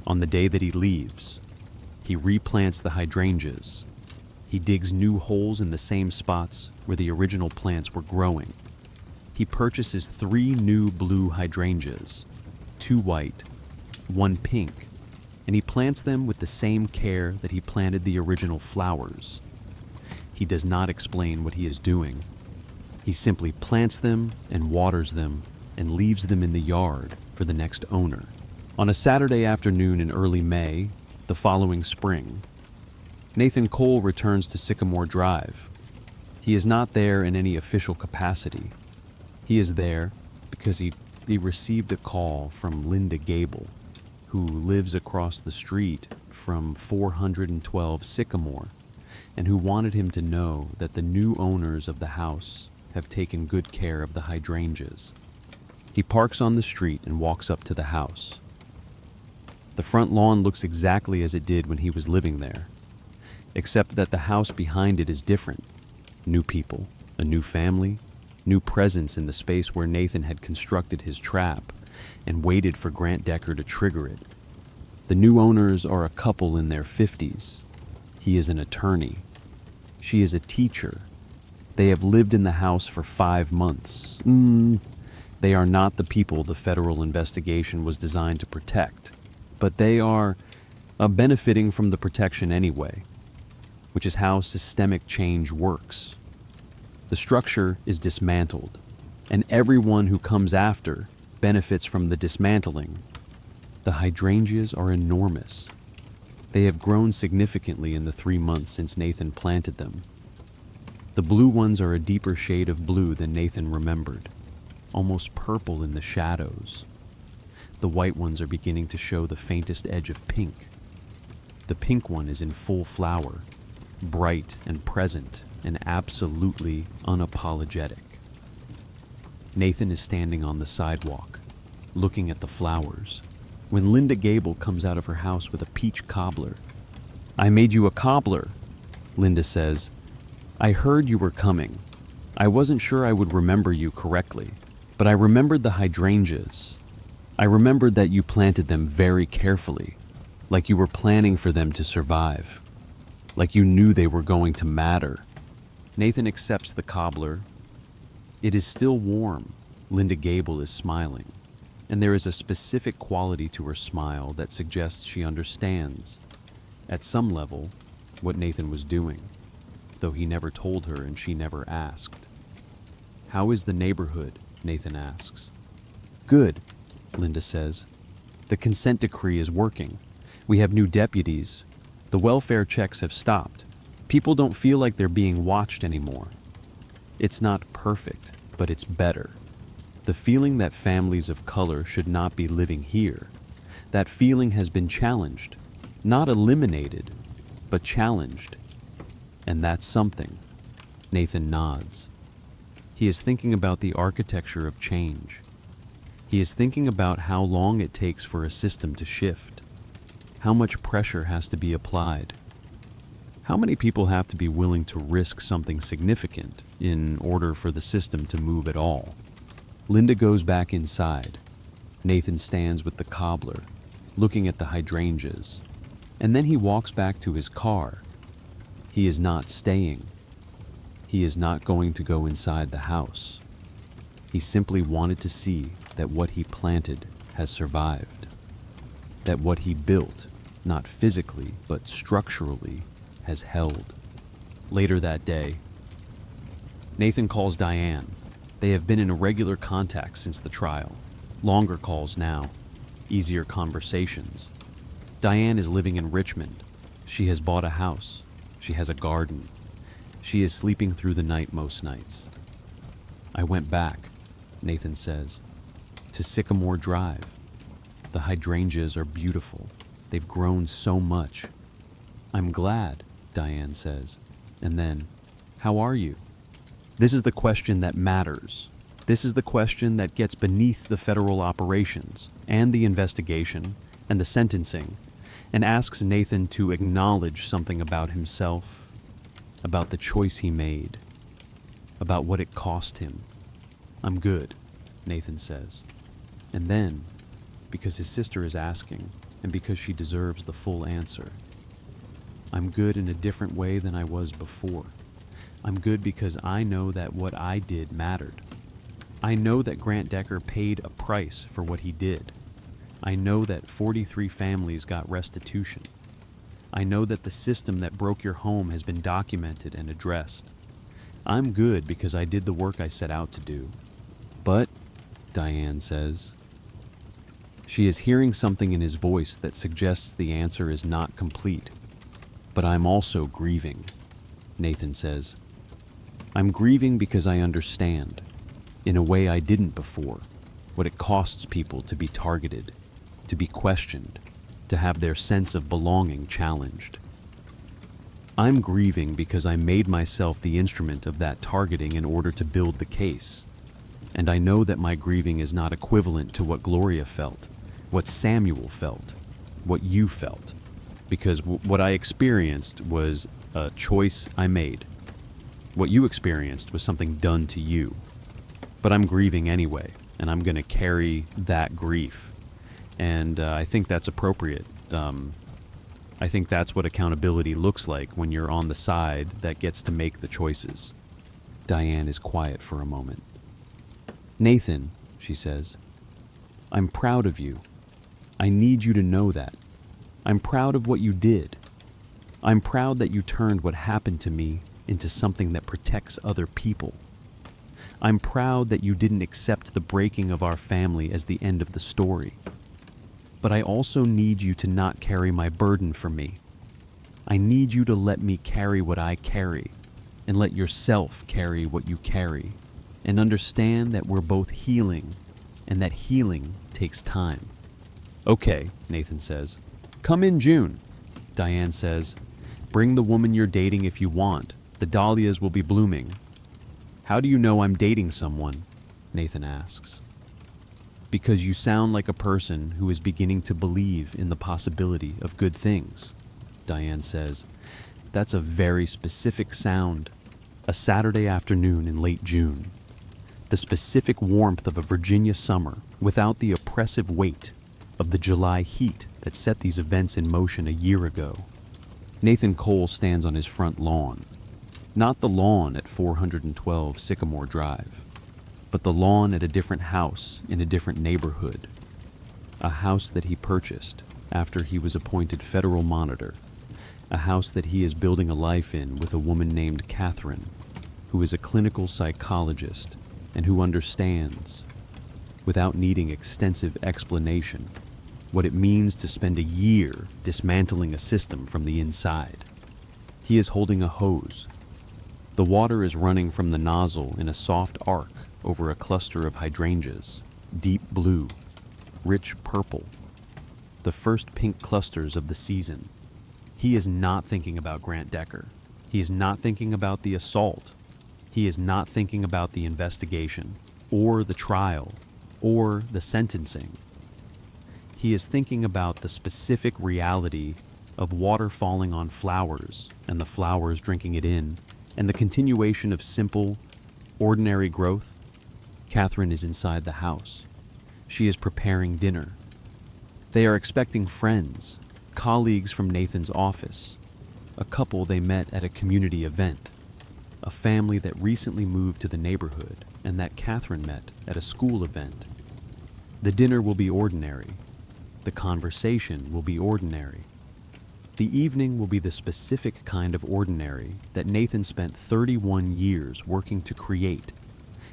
On the day that he leaves, he replants the hydrangeas. He digs new holes in the same spots where the original plants were growing. He purchases 3 new blue hydrangeas, 2 white, 1 pink, and he plants them with the same care that he planted the original flowers. He does not explain what he is doing. He simply plants them and waters them and leaves them in the yard for the next owner. On a Saturday afternoon in early May, the following spring, Nathan Cole returns to Sycamore Drive. He is not there in any official capacity. He is there because he received a call from Linda Gable, who lives across the street from 412 Sycamore, and who wanted him to know that the new owners of the house have taken good care of the hydrangeas. He parks on the street and walks up to the house. The front lawn looks exactly as it did when he was living there, except that the house behind it is different. New people, a new family, new presence in the space where Nathan had constructed his trap and waited for Grant Decker to trigger it. The new owners are a couple in their 50s. He is an attorney. She is a teacher. They have lived in the house for 5 months. They are not the people the federal investigation was designed to protect, but they are benefiting from the protection anyway, which is how systemic change works. The structure is dismantled, and everyone who comes after benefits from the dismantling. The hydrangeas are enormous. They have grown significantly in the 3 months since Nathan planted them. The blue ones are a deeper shade of blue than Nathan remembered, almost purple in the shadows. The white ones are beginning to show the faintest edge of pink. The pink one is in full flower, bright and present and absolutely unapologetic. Nathan is standing on the sidewalk, looking at the flowers, when Linda Gable comes out of her house with a peach cobbler. "I made you a cobbler," Linda says. "I heard you were coming. I wasn't sure I would remember you correctly, but I remembered the hydrangeas. I remembered that you planted them very carefully, like you were planning for them to survive, like you knew they were going to matter." Nathan accepts the cobbler. It is still warm. Linda Gable is smiling, and there is a specific quality to her smile that suggests she understands, at some level, what Nathan was doing, though he never told her and she never asked. "How is the neighborhood?" Nathan asks. "Good," Linda says. "The consent decree is working. We have new deputies. The welfare checks have stopped. People don't feel like they're being watched anymore. It's not perfect, but it's better. The feeling that families of color should not be living here, that feeling has been challenged, not eliminated, but challenged. And that's something." Nathan nods. He is thinking about the architecture of change. He is thinking about how long it takes for a system to shift, how much pressure has to be applied, how many people have to be willing to risk something significant in order for the system to move at all. Linda goes back inside. Nathan stands with the cobbler, looking at the hydrangeas, and then he walks back to his car. He is not staying. He is not going to go inside the house. He simply wanted to see that what he planted has survived, that what he built, not physically but structurally, has held. Later that day, Nathan calls Diane. They have been in irregular contact since the trial. Longer calls now, easier conversations. Diane is living in Richmond. She has bought a house. She has a garden. She is sleeping through the night most nights. I went back, Nathan says, to Sycamore Drive. The hydrangeas are beautiful. They've grown so much. I'm glad, Diane says. And then, how are you? This is the question that matters. This is the question that gets beneath the federal operations and the investigation and the sentencing and asks Nathan to acknowledge something about himself, about the choice he made, about what it cost him. I'm good, Nathan says. And then, because his sister is asking and because she deserves the full answer, I'm good in a different way than I was before. I'm good because I know that what I did mattered. I know that Grant Decker paid a price for what he did. I know that 43 families got restitution. I know that the system that broke your home has been documented and addressed. I'm good because I did the work I set out to do. But, Diane says, she is hearing something in his voice that suggests the answer is not complete. But I'm also grieving, Nathan says. I'm grieving because I understand, in a way I didn't before, what it costs people to be targeted, to be questioned, to have their sense of belonging challenged. I'm grieving because I made myself the instrument of that targeting in order to build the case. And I know that my grieving is not equivalent to what Gloria felt, what Samuel felt, what you felt. Because what I experienced was a choice I made. What you experienced was something done to you. But I'm grieving anyway, and I'm going to carry that grief. And I think that's appropriate. I think that's what accountability looks like when you're on the side that gets to make the choices. Diane is quiet for a moment. Nathan, she says, I'm proud of you. I need you to know that. I'm proud of what you did. I'm proud that you turned what happened to me into something that protects other people. I'm proud that you didn't accept the breaking of our family as the end of the story. But I also need you to not carry my burden for me. I need you to let me carry what I carry, and let yourself carry what you carry, and understand that we're both healing, and that healing takes time. Okay, Nathan says. Come in June, Diane says. Bring the woman you're dating if you want. The dahlias will be blooming. How do you know I'm dating someone? Nathan asks. Because you sound like a person who is beginning to believe in the possibility of good things, Diane says. That's a very specific sound. A Saturday afternoon in late June. The specific warmth of a Virginia summer without the oppressive weight of the July heat that set these events in motion a year ago. Nathan Cole stands on his front lawn. Not the lawn at 412 Sycamore Drive, but the lawn at a different house in a different neighborhood. A house that he purchased after he was appointed federal monitor. A house that he is building a life in with a woman named Catherine, who is a clinical psychologist and who understands, without needing extensive explanation, what it means to spend a year dismantling a system from the inside. He is holding a hose. The water is running from the nozzle in a soft arc over a cluster of hydrangeas, deep blue, rich purple, the first pink clusters of the season. He is not thinking about Grant Decker. He is not thinking about the assault. He is not thinking about the investigation or the trial. or the sentencing. He is thinking about the specific reality of water falling on flowers and the flowers drinking it in, and the continuation of simple, ordinary growth. Catherine is inside the house. She is preparing dinner. They are expecting friends, colleagues from Nathan's office, a couple they met at a community event, a family that recently moved to the neighborhood and that Catherine met at a school event. The dinner will be ordinary. The conversation will be ordinary. The evening will be the specific kind of ordinary that Nathan spent 31 years working to create.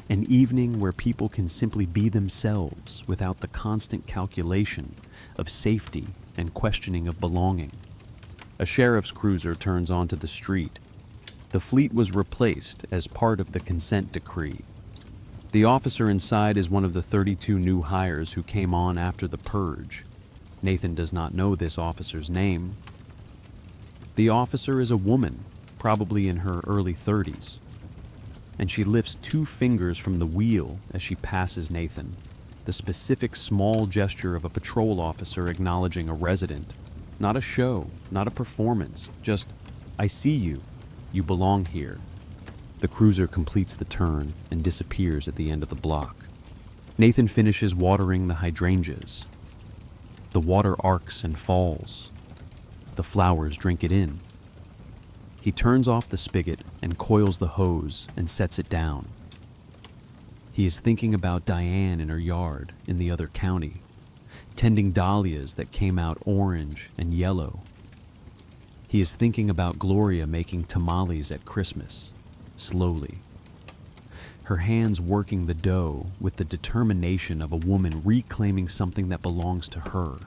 An evening where people can simply be themselves without the constant calculation of safety and questioning of belonging. A sheriff's cruiser turns onto the street. The fleet was replaced as part of the consent decree. The officer inside is one of the 32 new hires who came on after the purge. Nathan does not know this officer's name. The officer is a woman, probably in her early 30s, and she lifts 2 fingers from the wheel as she passes Nathan, the specific small gesture of a patrol officer acknowledging a resident. Not a show, not a performance, just, "I see you. You belong here." The cruiser completes the turn and disappears at the end of the block. Nathan finishes watering the hydrangeas. The water arcs and falls. The flowers drink it in. He turns off the spigot and coils the hose and sets it down. He is thinking about Diane in her yard in the other county, tending dahlias that came out orange and yellow. He is thinking about Gloria making tamales at Christmas, slowly. Her hands working the dough with the determination of a woman reclaiming something that belongs to her.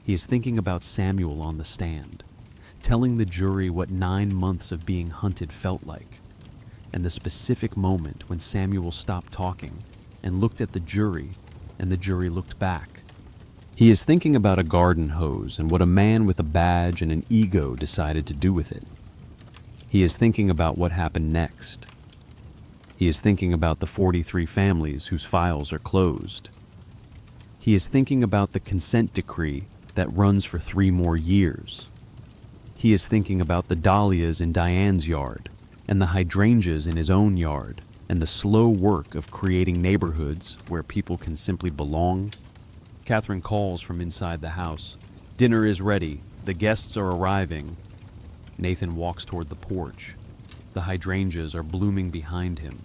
He is thinking about Samuel on the stand, telling the jury what 9 months of being hunted felt like, and the specific moment when Samuel stopped talking and looked at the jury, and the jury looked back. He is thinking about a garden hose and what a man with a badge and an ego decided to do with it. He is thinking about what happened next. He is thinking about the 43 families whose files are closed. He is thinking about the consent decree that runs for 3 more years. He is thinking about the dahlias in Diane's yard and the hydrangeas in his own yard and the slow work of creating neighborhoods where people can simply belong. Catherine calls from inside the house. "Dinner is ready. The guests are arriving." Nathan walks toward the porch. The hydrangeas are blooming behind him.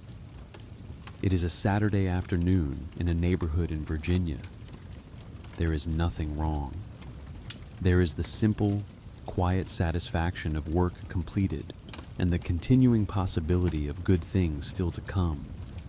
It is a Saturday afternoon in a neighborhood in Virginia. There is nothing wrong. There is the simple, quiet satisfaction of work completed and the continuing possibility of good things still to come.